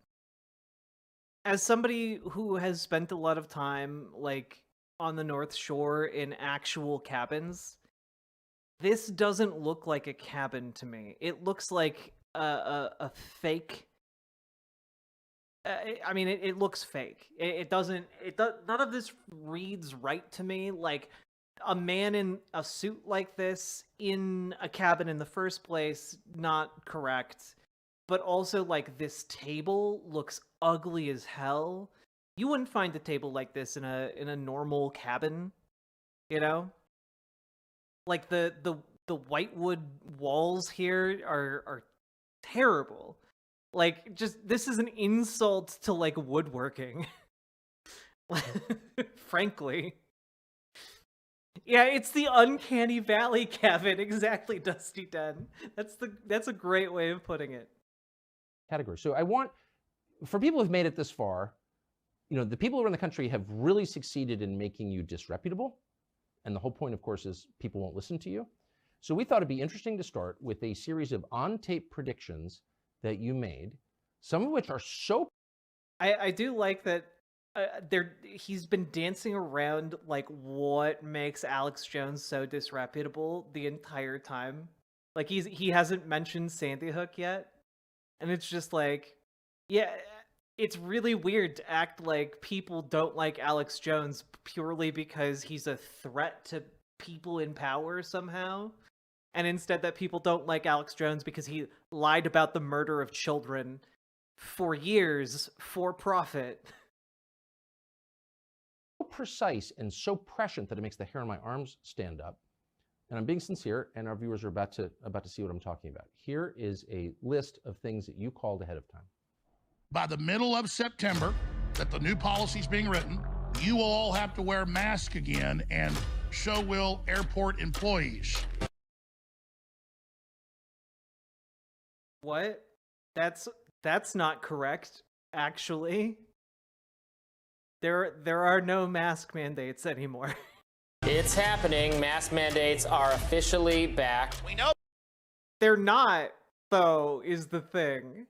As somebody who has spent a lot of time, like, on the North Shore in actual cabins, this doesn't look like a cabin to me. It looks like a fake. I mean, it looks fake. It doesn't. None of this reads right to me. Like, a man in a suit like this in a cabin in the first place, not correct. But also, like, this table looks ugly as hell. You wouldn't find a table like this in a normal cabin, you know? Like, the whitewood walls here are terrible. Like, just, this is an insult to, like, woodworking. Frankly. Yeah, it's the Uncanny Valley cabin. Exactly, Dusty Den. That's a great way of putting it. Category. So I want for people who've made it this far, you know, the people who run the country have really succeeded in making you disreputable. And the whole point, of course, is people won't listen to you. So we thought it'd be interesting to start with a series of on-tape predictions that you made, some of which are so... I do like that he's been dancing around like what makes Alex Jones so disreputable the entire time. Like he hasn't mentioned Sandy Hook yet. And it's just like, yeah, it's really weird to act like people don't like Alex Jones purely because he's a threat to people in power somehow. And instead that people don't like Alex Jones because he lied about the murder of children for years for profit. So precise and so prescient that it makes the hair on my arms stand up. And I'm being sincere, and our viewers are about to see what I'm talking about. Here is a list of things that you called ahead of time. By the middle of September, that the new policy is being written, you will all have to wear masks again, and so will airport employees. What? That's not correct, actually. There are no mask mandates anymore. It's happening. Mask mandates are officially back. We know they're not, though, is the thing.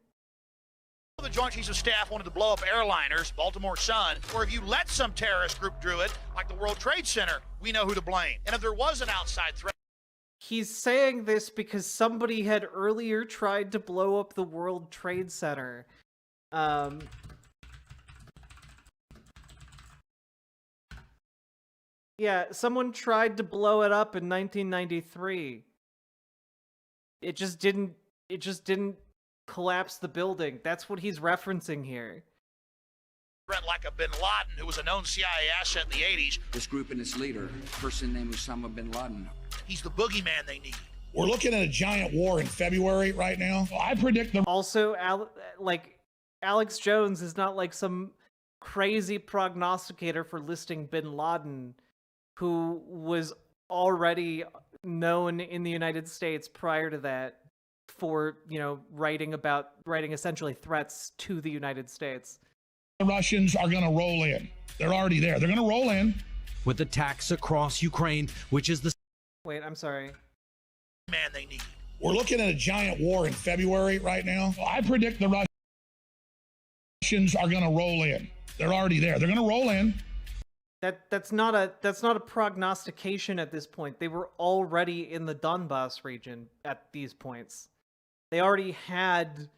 the Joint Chiefs of Staff wanted to blow up airliners, Baltimore Sun, or if you let some terrorist group do it, like the World Trade Center, we know who to blame. And if there was an outside threat... He's saying this because somebody had earlier tried to blow up the World Trade Center. Yeah, someone tried to blow it up in 1993. It just didn't collapse the building. That's what he's referencing here. Threat like a bin Laden, who was a known CIA asset in the 80s. This group and its leader, a person named Osama bin Laden. He's the boogeyman they need. We're looking at a giant war in February right now. I predict the... Also, Alex Jones is not like some crazy prognosticator for listing bin Laden, who was already known in the United States prior to that for, you know, writing essentially threats to the United States. The Russians are going to roll in. They're already there. They're going to roll in. With attacks across Ukraine, which is the... Wait, I'm sorry. Man, they need. We're looking at a giant war in February right now. I predict the Russians are going to roll in. They're already there. They're going to roll in. That's not a prognostication at this point. They were already in the Donbass region at these points. They already had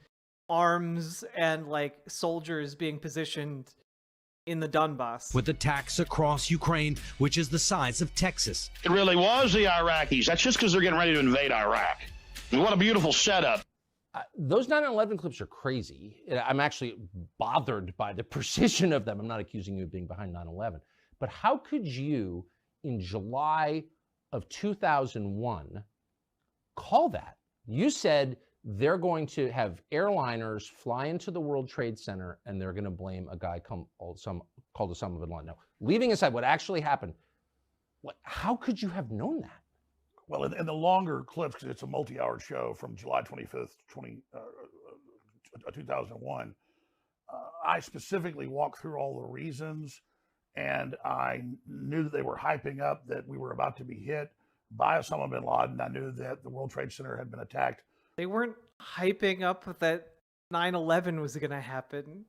arms and like soldiers being positioned in the Donbass. With attacks across Ukraine, which is the size of Texas. It really was the Iraqis. That's just because they're getting ready to invade Iraq. And what a beautiful setup. Those 9/11 clips are crazy. I'm actually bothered by the precision of them. I'm not accusing you of being behind 9/11. But how could you, in July of 2001, call that? You said they're going to have airliners fly into the World Trade Center and they're going to blame a guy called Osama bin Laden. Now, leaving aside what actually happened, how could you have known that? Well, in the longer clips, because it's a multi-hour show from July 25th, 2001, I specifically walked through all the reasons, and I knew that they were hyping up that we were about to be hit by Osama bin Laden. I knew that the World Trade Center had been attacked. They weren't hyping up that 9/11 was going to happen.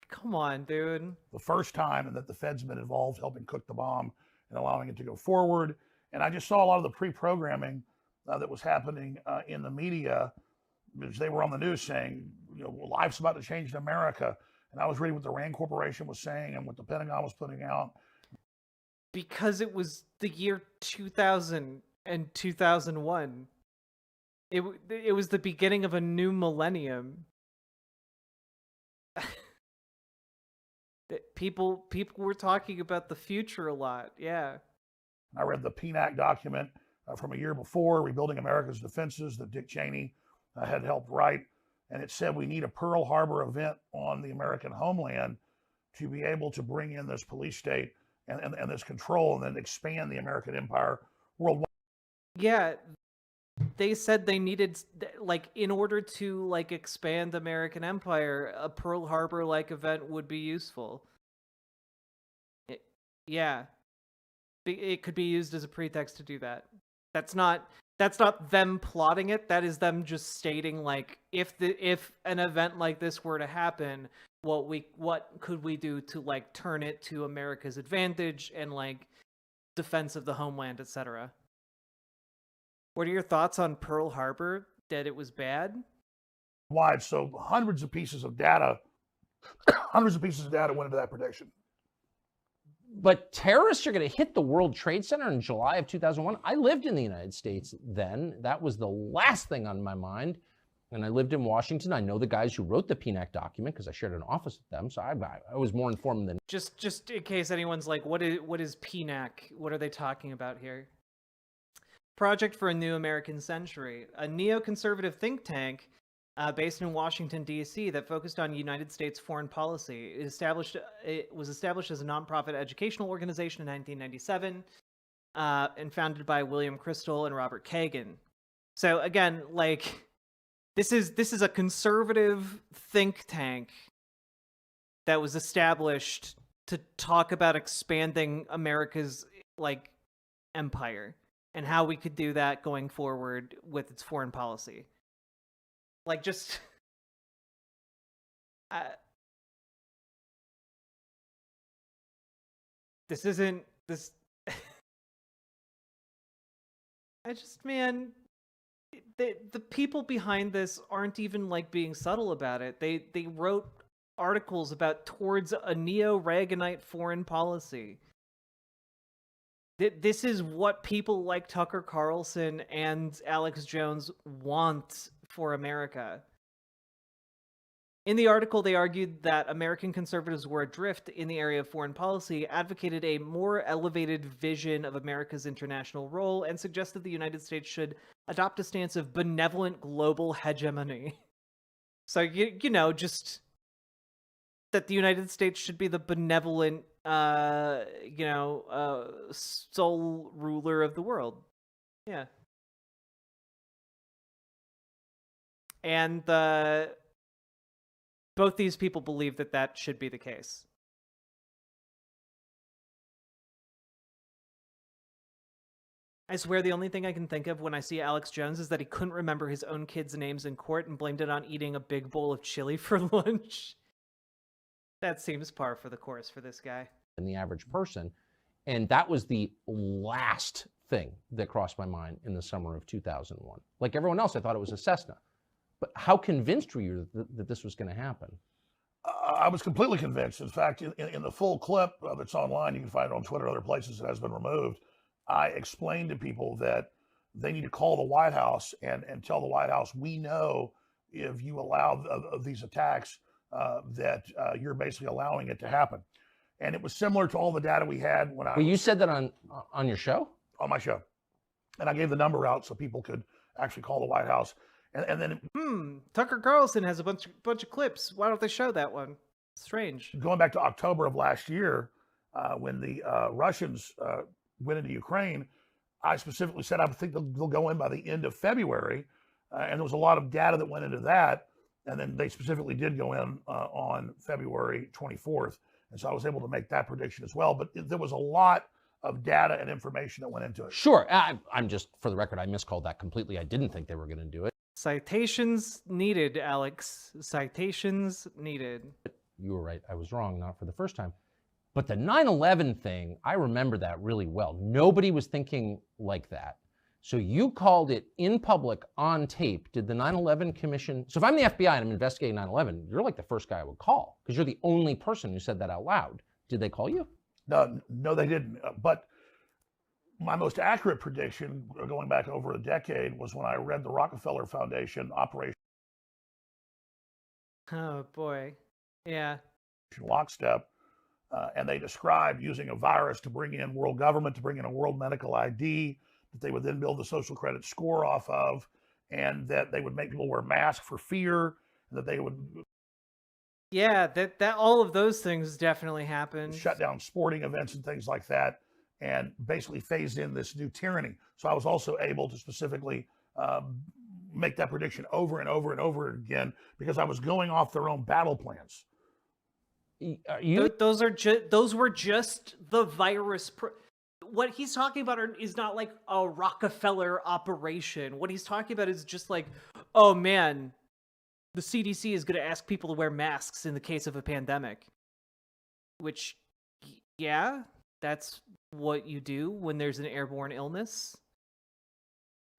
Come on, dude. The first time, and that the Fed's been involved helping cook the bomb and allowing it to go forward. And I just saw a lot of the pre-programming that was happening in the media, because they were on the news saying, you know, life's about to change in America. And I was reading what the RAND Corporation was saying and what the Pentagon was putting out. Because it was the year 2000 and 2001. It was the beginning of a new millennium. People were talking about the future a lot, yeah. I read the PNAC document from a year before, Rebuilding America's Defenses, that Dick Cheney had helped write. And it said we need a Pearl Harbor event on the American homeland to be able to bring in this police state and this control and then expand the American empire worldwide. Yeah, they said they needed, like, in order to, like, expand American empire, a Pearl Harbor-like event would be useful. Yeah. It could be used as a pretext to do that. That's not them plotting it. That is them just stating, like, if an event like this were to happen, what could we do to, like, turn it to America's advantage and, like, defense of the homeland, etc. What are your thoughts on Pearl Harbor? That it was bad? Wide, so hundreds of pieces of data went into that prediction. But terrorists are going to hit the World Trade Center in July of 2001. I lived in the United States then. That was the last thing on my mind. And I lived in Washington. I know the guys who wrote the PNAC document because I shared an office with them. So I was more informed than... Just in case anyone's like, what is PNAC? What are they talking about here? Project for a New American Century, a neoconservative think tank based in Washington, D.C. that focused on United States foreign policy. It was established as a nonprofit educational organization in 1997 and founded by William Crystal and Robert Kagan. So again, like, this is a conservative think tank that was established to talk about expanding America's, like, empire and how we could do that going forward with its foreign policy. Like, just... this isn't... This... man... The people behind this aren't even, like, being subtle about it. They wrote articles about towards a neo-Reaganite foreign policy. This is what people like Tucker Carlson and Alex Jones want for America. In the article, they argued that American conservatives were adrift in the area of foreign policy, advocated a more elevated vision of America's international role, and suggested the United States should adopt a stance of benevolent global hegemony. So, you know, just that the United States should be the benevolent, sole ruler of the world. Yeah. And both these people believe that should be the case. I swear the only thing I can think of when I see Alex Jones is that he couldn't remember his own kids' names in court and blamed it on eating a big bowl of chili for lunch. That seems par for the course for this guy. And the average person. And that was the last thing that crossed my mind in the summer of 2001. Like everyone else, I thought it was a Cessna. But how convinced were you that this was going to happen? I was completely convinced. In fact, in the full clip that's online, you can find it on Twitter and other places, it has been removed. I explained to people that they need to call the White House and tell the White House, we know if you allow these attacks, that you're basically allowing it to happen. And it was similar to all the data we had when you said that on your show? On my show. And I gave the number out so people could actually call the White House. And then... Tucker Carlson has a bunch of clips. Why don't they show that one? Strange. Going back to October of last year, when the Russians went into Ukraine, I specifically said I think they'll go in by the end of February. And there was a lot of data that went into that. And then they specifically did go in on February 24th. And so I was able to make that prediction as well. But there was a lot of data and information that went into it. Sure. I'm just, for the record, I miscalled that completely. I didn't think they were going to do it. Citations needed, Alex. Citations needed. You were right. I was wrong, not for the first time. But the 9/11 thing, I remember that really well. Nobody was thinking like that. So you called it in public on tape. Did the 9/11 Commission... So if I'm the FBI and I'm investigating 9/11, you're like the first guy I would call because you're the only person who said that out loud. Did they call you? No, they didn't. But my most accurate prediction, going back over a decade, was when I read the Rockefeller Foundation Operation Oh, boy. Yeah. Lockstep. And they described using a virus to bring in world government, to bring in a world medical ID, that they would then build the social credit score off of, and that they would make people wear masks for fear, and that they would... Yeah, that all of those things definitely happened. Shut down sporting events and things like that, and basically phase in this new tyranny. So I was also able to specifically make that prediction over and over and over again because I was going off their own battle plans. Those were just the virus. What he's talking about is not like a Rockefeller operation. What he's talking about is just like, oh man, the CDC is going to ask people to wear masks in the case of a pandemic. Which, yeah, that's what you do when there's an airborne illness.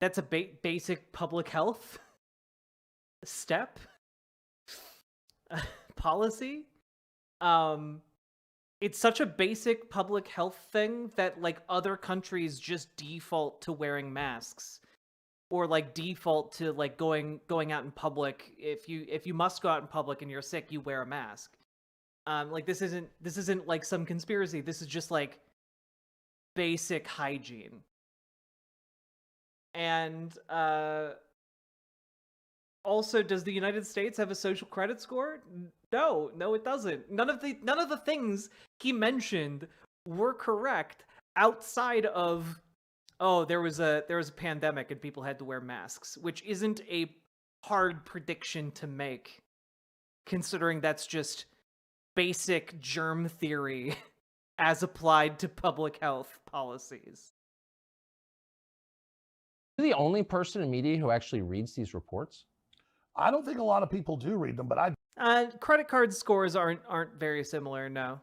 That's a basic public health step policy. It's such a basic public health thing that like other countries just default to wearing masks, or like default to like going out in public. If you must go out in public and you're sick, you wear a mask. Like this isn't like some conspiracy. This is just like basic hygiene. And also, does the United States have a social credit score? No, it doesn't. None of the things he mentioned were correct outside of, oh, there was a pandemic and people had to wear masks, which isn't a hard prediction to make, considering that's just basic germ theory as applied to public health policies. You're the only person in media who actually reads these reports? I don't think a lot of people do read them, but credit card scores aren't very similar, no.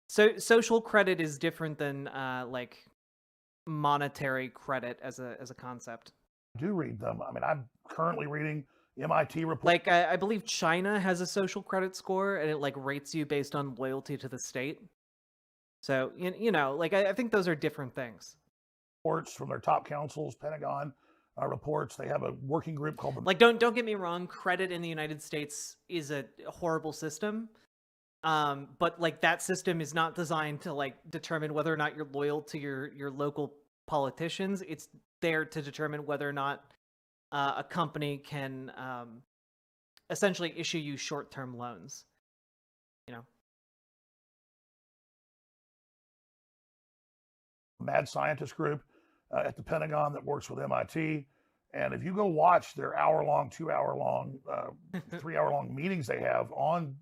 So social credit is different than like monetary credit as a concept. I do read them. I mean, I'm currently reading MIT report. Like I believe China has a social credit score, and it like rates you based on loyalty to the state. So you know, like I think those are different things. Reports from their top councils, Pentagon reports. They have a working group called the... Like, don't get me wrong. Credit in the United States is a horrible system, but like that system is not designed to like determine whether or not you're loyal to your local politicians. It's there to determine whether or not a company can essentially issue you short-term loans. You know. Mad scientist group at the Pentagon that works with MIT. And if you go watch their hour-long, 2-hour-long, 3-hour-long meetings they have on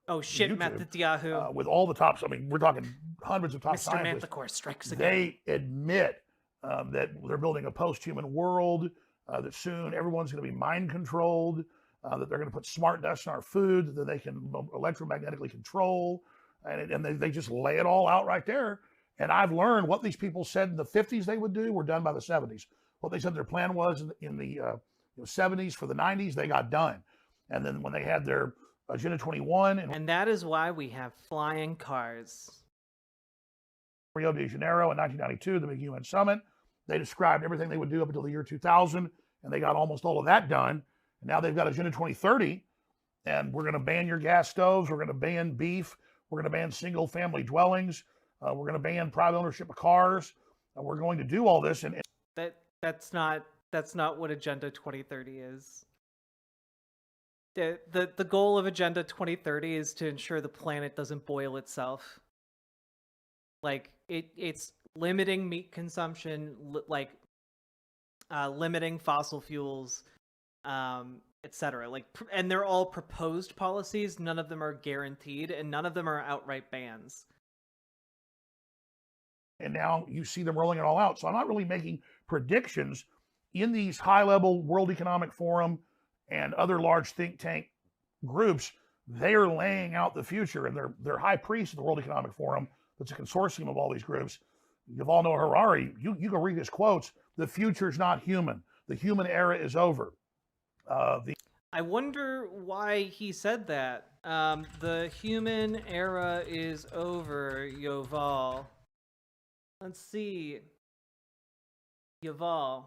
YouTube, Matt Netanyahu. With all the tops, I mean, we're talking hundreds of top Mr. scientists. Manticore strikes again. They admit that they're building a post-human world, that soon everyone's going to be mind-controlled, that they're going to put smart dust in our food that they can electromagnetically control, and they just lay it all out right there. And I've learned what these people said in the 50s they would do were done by the 70s. What they said their plan was in the 70s for the 90s, they got done. And then when they had their Agenda 21... And that is why we have flying cars. Rio de Janeiro in 1992, the big UN summit, they described everything they would do up until the year 2000, and they got almost all of that done. And now they've got Agenda 2030, and we're going to ban your gas stoves, we're going to ban beef, we're going to ban single-family dwellings, we're going to ban private ownership of cars. We're going to do all this, and that's not what Agenda 2030 is. The goal of Agenda 2030 is to ensure the planet doesn't boil itself. Like it's limiting meat consumption, like limiting fossil fuels, etc. Like, and they're all proposed policies. None of them are guaranteed, and none of them are outright bans. And now you see them rolling it all out. So I'm not really making predictions in these high-level World Economic Forum and other large think tank groups. They are laying out the future, and they're high priests of the World Economic Forum. That's a consortium of all these groups. Yuval Noah Harari, you can read his quotes. The future's not human. The human era is over. I wonder why he said that. The human era is over, Yuval. Let's see. Yuval.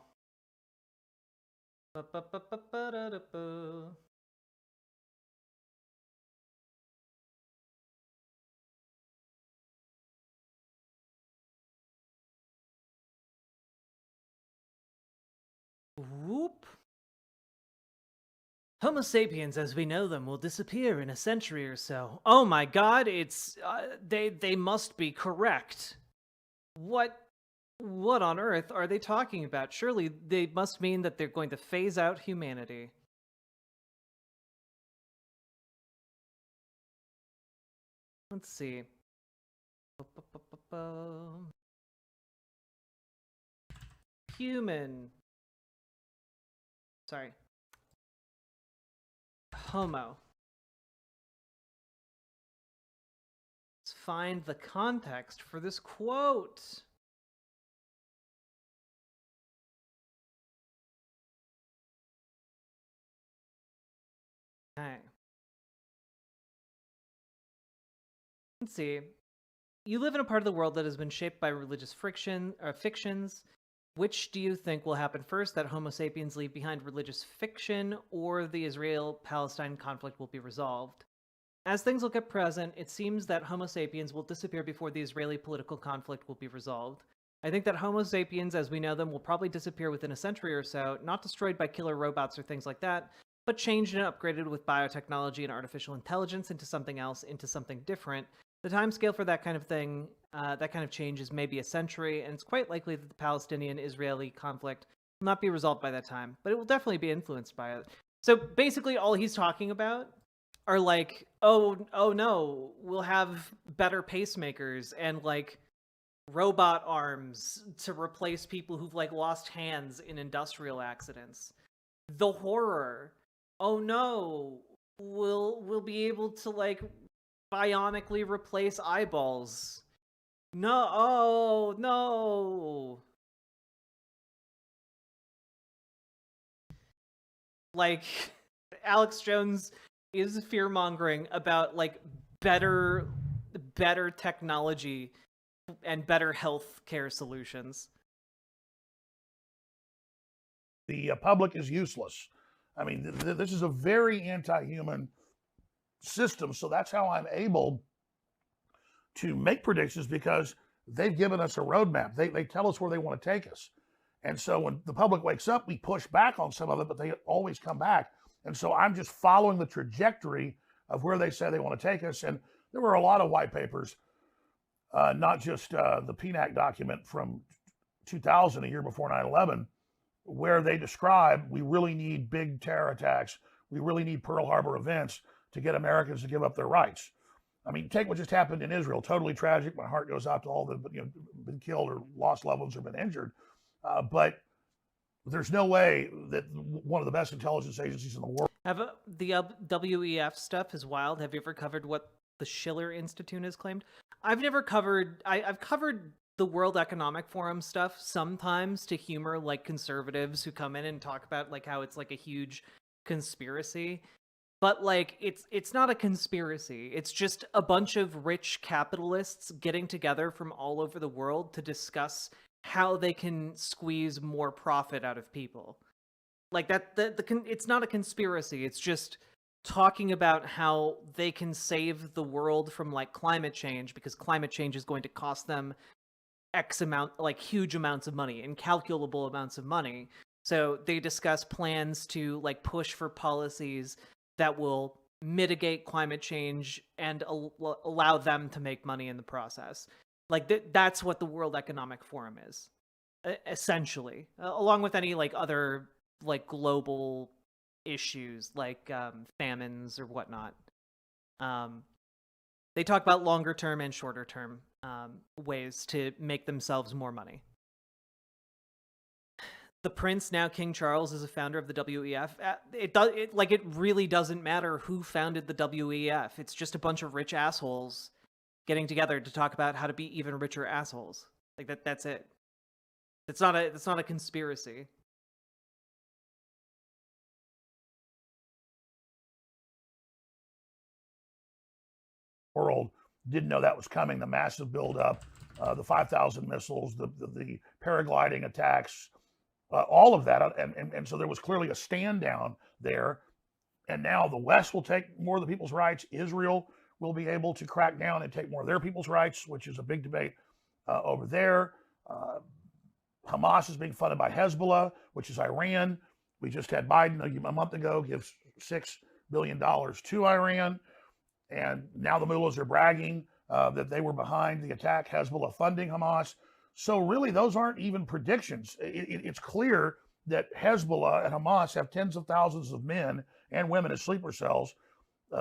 Whoop. Homo sapiens as we know them will disappear in a century or so. Oh my god, it's they must be correct. What What on earth are they talking about? Surely they must mean that they're going to phase out humanity. Let's see. Human. Sorry. Homo. Let's find the context for this quote. Okay. Let's see. You live in a part of the world that has been shaped by religious fictions. Which do you think will happen first, that Homo sapiens leave behind religious fiction, or the Israel-Palestine conflict will be resolved? As things look at present, it seems that Homo sapiens will disappear before the Israeli political conflict will be resolved. I think that Homo sapiens, as we know them, will probably disappear within a century or so, not destroyed by killer robots or things like that, but changed and upgraded with biotechnology and artificial intelligence into something else, into something different. The timescale for that kind of thing, that kind of change is maybe a century, and it's quite likely that the Palestinian-Israeli conflict will not be resolved by that time, but it will definitely be influenced by it. So basically all he's talking about are like, oh no, we'll have better pacemakers and like robot arms to replace people who've like lost hands in industrial accidents. The horror. Oh no, we'll be able to like bionically replace eyeballs. No, oh no. Like, Alex Jones is fear-mongering about like better technology and better health care solutions. The public is useless. I mean, this is a very anti-human system, so that's how I'm able to make predictions, because they've given us a roadmap. They tell us where they want to take us. And so when the public wakes up, we push back on some of it, but they always come back. And so I'm just following the trajectory of where they say they want to take us. And there were a lot of white papers, not just the PNAC document from 2000, a year before 9/11, where they describe we really need big terror attacks. We really need Pearl Harbor events to get Americans to give up their rights. I mean, take what just happened in Israel. Totally tragic. My heart goes out to all that have been killed or lost loved ones or been injured. But there's no way that one of the best intelligence agencies in the world. The WEF stuff is wild. Have you ever covered what the Schiller Institute has claimed? I've never covered. I've covered the World Economic Forum stuff sometimes to humor like conservatives who come in and talk about like how it's like a huge conspiracy. But like it's not a conspiracy. It's just a bunch of rich capitalists getting together from all over the world to discuss how they can squeeze more profit out of people. Like that it's not a conspiracy. It's just talking about how they can save the world from like climate change, because climate change is going to cost them X amount, like huge amounts of money, incalculable amounts of money. So they discuss plans to like push for policies that will mitigate climate change and allow them to make money in the process. Like that's what the World Economic Forum is, essentially, along with any like other like global issues like famines or whatnot. They talk about longer term and shorter term ways to make themselves more money. The Prince, now King Charles, is a founder of the WEF. It really doesn't matter who founded the WEF. It's just a bunch of rich assholes getting together to talk about how to be even richer assholes. Like that's it. It's not a conspiracy. World didn't know that was coming. The massive buildup, the 5,000 missiles, the paragliding attacks, all of that, and so there was clearly a stand down there. And now the West will take more of the people's rights. Israel will be able to crack down and take more of their people's rights, which is a big debate over there. Hamas is being funded by Hezbollah, which is Iran. We just had Biden a month ago give $6 billion to Iran. And now the mullahs are bragging that they were behind the attack, Hezbollah funding Hamas. So really, those aren't even predictions. It's clear that Hezbollah and Hamas have tens of thousands of men and women as sleeper cells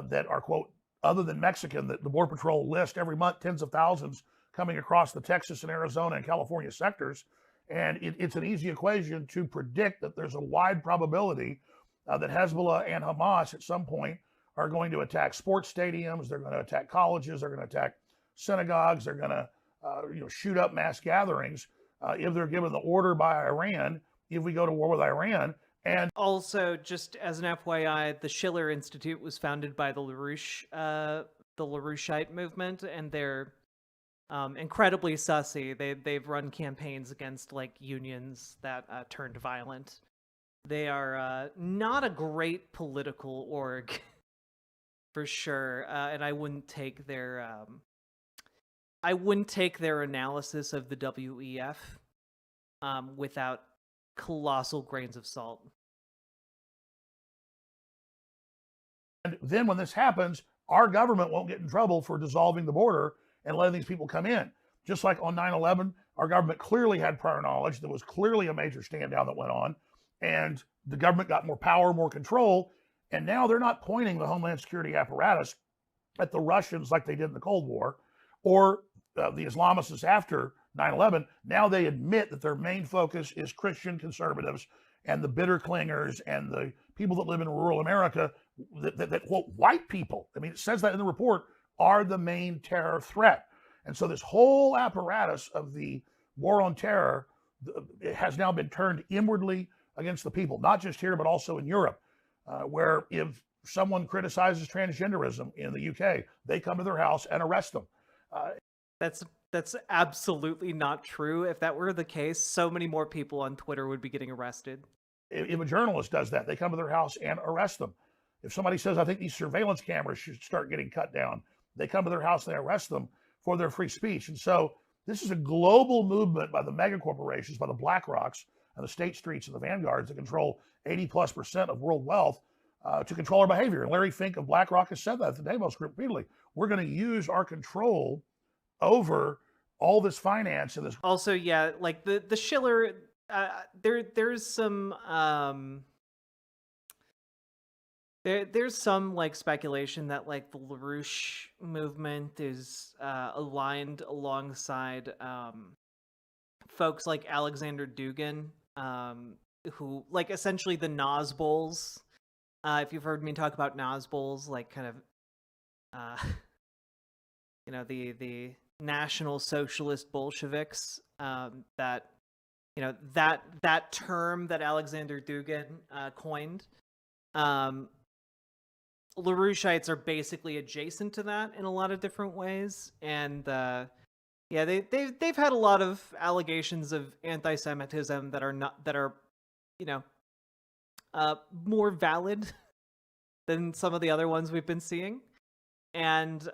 that are, quote, other than Mexican, that the Border Patrol list every month, tens of thousands coming across the Texas and Arizona and California sectors. And it's an easy equation to predict that there's a wide probability that Hezbollah and Hamas at some point are going to attack sports stadiums, they're going to attack colleges, they're going to attack synagogues, they're going to shoot up mass gatherings if they're given the order by Iran, if we go to war with Iran. And also, just as an FYI, the Schiller Institute was founded by the LaRoucheite movement, and they're incredibly sussy. They've run campaigns against like unions that turned violent. They are not a great political org, for sure, and I wouldn't take their analysis of the WEF without colossal grains of salt. And then when this happens, our government won't get in trouble for dissolving the border and letting these people come in. Just like on 9/11, our government clearly had prior knowledge. There was clearly a major stand down that went on, and the government got more power, more control, and now they're not pointing the Homeland Security apparatus at the Russians like they did in the Cold War, or the Islamists after 9/11. Now they admit that their main focus is Christian conservatives and the bitter clingers and the people that live in rural America, that quote, white people, I mean, it says that in the report, are the main terror threat. And so this whole apparatus of the war on terror it has now been turned inwardly against the people, not just here, but also in Europe, where if someone criticizes transgenderism in the UK, they come to their house and arrest them. That's absolutely not true. If that were the case, so many more people on Twitter would be getting arrested. If a journalist does that, they come to their house and arrest them. If somebody says, I think these surveillance cameras should start getting cut down, they come to their house and they arrest them for their free speech. And so this is a global movement by the mega corporations, by the BlackRocks and the State Streets and the Vanguards that control 80+% of world wealth to control our behavior. And Larry Fink of BlackRock has said that at the Davos Group repeatedly. We're going to use our control over all this finance and this. Also, yeah, like the Schiller, there's some there's some like speculation that like the LaRouche movement is aligned alongside folks like Alexander Dugin, who like essentially the Nazbols. If you've heard me talk about Nazbols, like kind of the National Socialist Bolsheviks, that that term that Alexander Dugin coined. LaRoucheites are basically adjacent to that in a lot of different ways, and yeah, they've had a lot of allegations of anti-Semitism that are more valid than some of the other ones we've been seeing, and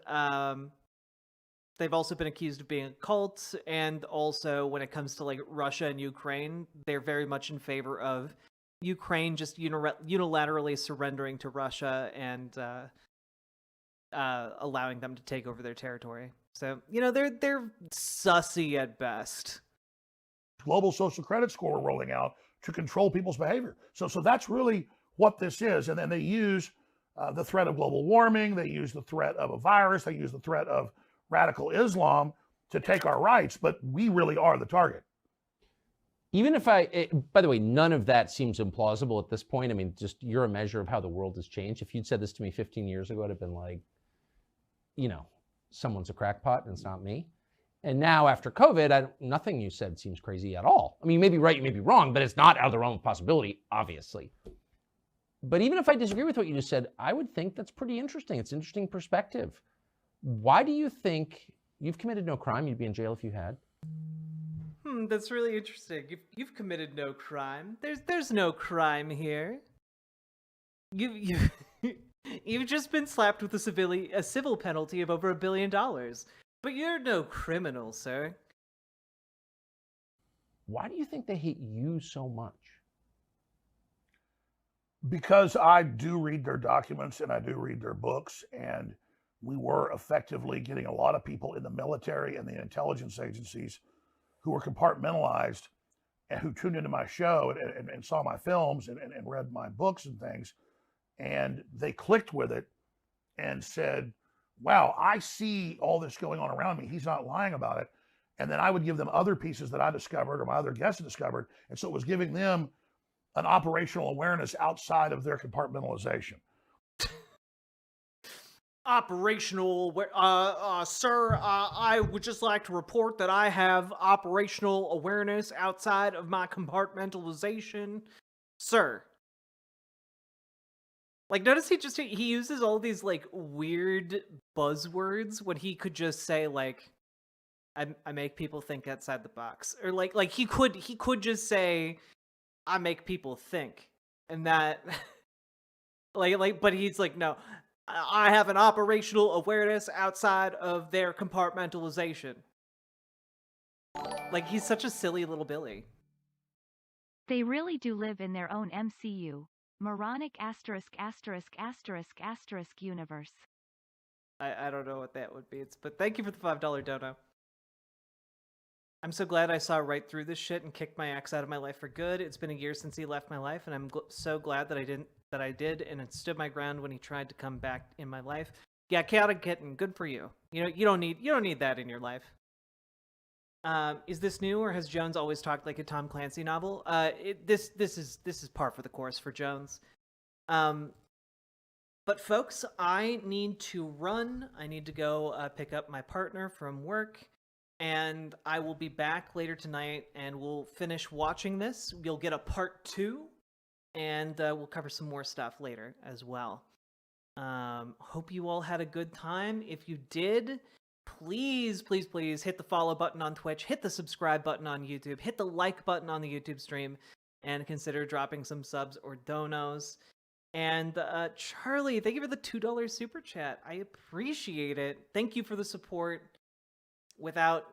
they've also been accused of being a cult, and also when it comes to like Russia and Ukraine, they're very much in favor of Ukraine just unilaterally surrendering to Russia and allowing them to take over their territory. So, they're sussy at best. Global social credit score we're rolling out to control people's behavior. So that's really what this is. And then they use the threat of global warming. They use the threat of a virus. They use the threat of radical Islam to take our rights. But we really are the target. Even if by the way, none of that seems implausible at this point. I mean, just you're a measure of how the world has changed. If you'd said this to me 15 years ago, I'd have been like, someone's a crackpot and it's not me. And now after COVID, nothing you said seems crazy at all. I mean, you may be right, you may be wrong, but it's not out of the realm of possibility, obviously. But even if I disagree with what you just said, I would think that's pretty interesting. It's an interesting perspective. Why do you think you've committed no crime? You'd be in jail if you had. That's really interesting. You've committed no crime. There's no crime here. You've just been slapped with a civil penalty of over $1 billion. But you're no criminal, sir. Why do you think they hate you so much? Because I do read their documents and I do read their books, and we were effectively getting a lot of people in the military and the intelligence agencies who who were compartmentalized and who tuned into my show and saw my films and read my books and things. And they clicked with it and said, wow, I see all this going on around me. He's not lying about it. And then I would give them other pieces that I discovered or my other guests discovered. And so it was giving them an operational awareness outside of their compartmentalization. Operational, sir, I would just like to report that I have operational awareness outside of my compartmentalization, sir. Like, notice he uses all these, like, weird buzzwords when he could just say, like, I make people think outside the box. Or, like he could just say, I make people think. And that, but he's like, no, I have an operational awareness outside of their compartmentalization. Like, he's such a silly little Billy. They really do live in their own MCU. Moronic ***** universe. I don't know what that would be, but thank you for the $5 dono. I'm so glad I saw right through this shit and kicked my ex out of my life for good. It's been a year since he left my life, and I'm so glad that I did, and it stood my ground when he tried to come back in my life. Yeah, chaotic kitten, good for you. You know, you don't need that in your life. Is this new, or has Jones always talked like a Tom Clancy novel? This is par for the course for Jones. But folks, I need to run. I need to go pick up my partner from work, and I will be back later tonight, and we'll finish watching this. You'll get a part 2, and we'll cover some more stuff later as well. Hope you all had a good time. If you did, please hit the follow button on Twitch, hit the subscribe button on YouTube, hit the like button on the YouTube stream, and consider dropping some subs or donos. And Charlie, thank you for the $2 super chat. I appreciate it. Thank you for the support. Without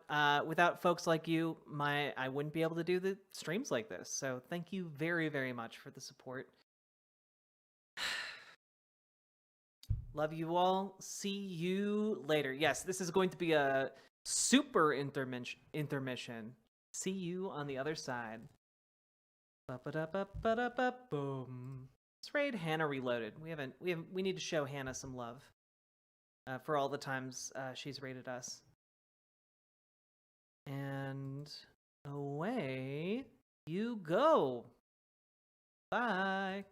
folks like you, I wouldn't be able to do the streams like this. So thank you very, very much for the support. Love you all. See you later. Yes, this is going to be a super intermission. See you on the other side. Boom. Let's raid Hannah Reloaded. We need to show Hannah some love for all the times she's raided us. And away you go. Bye.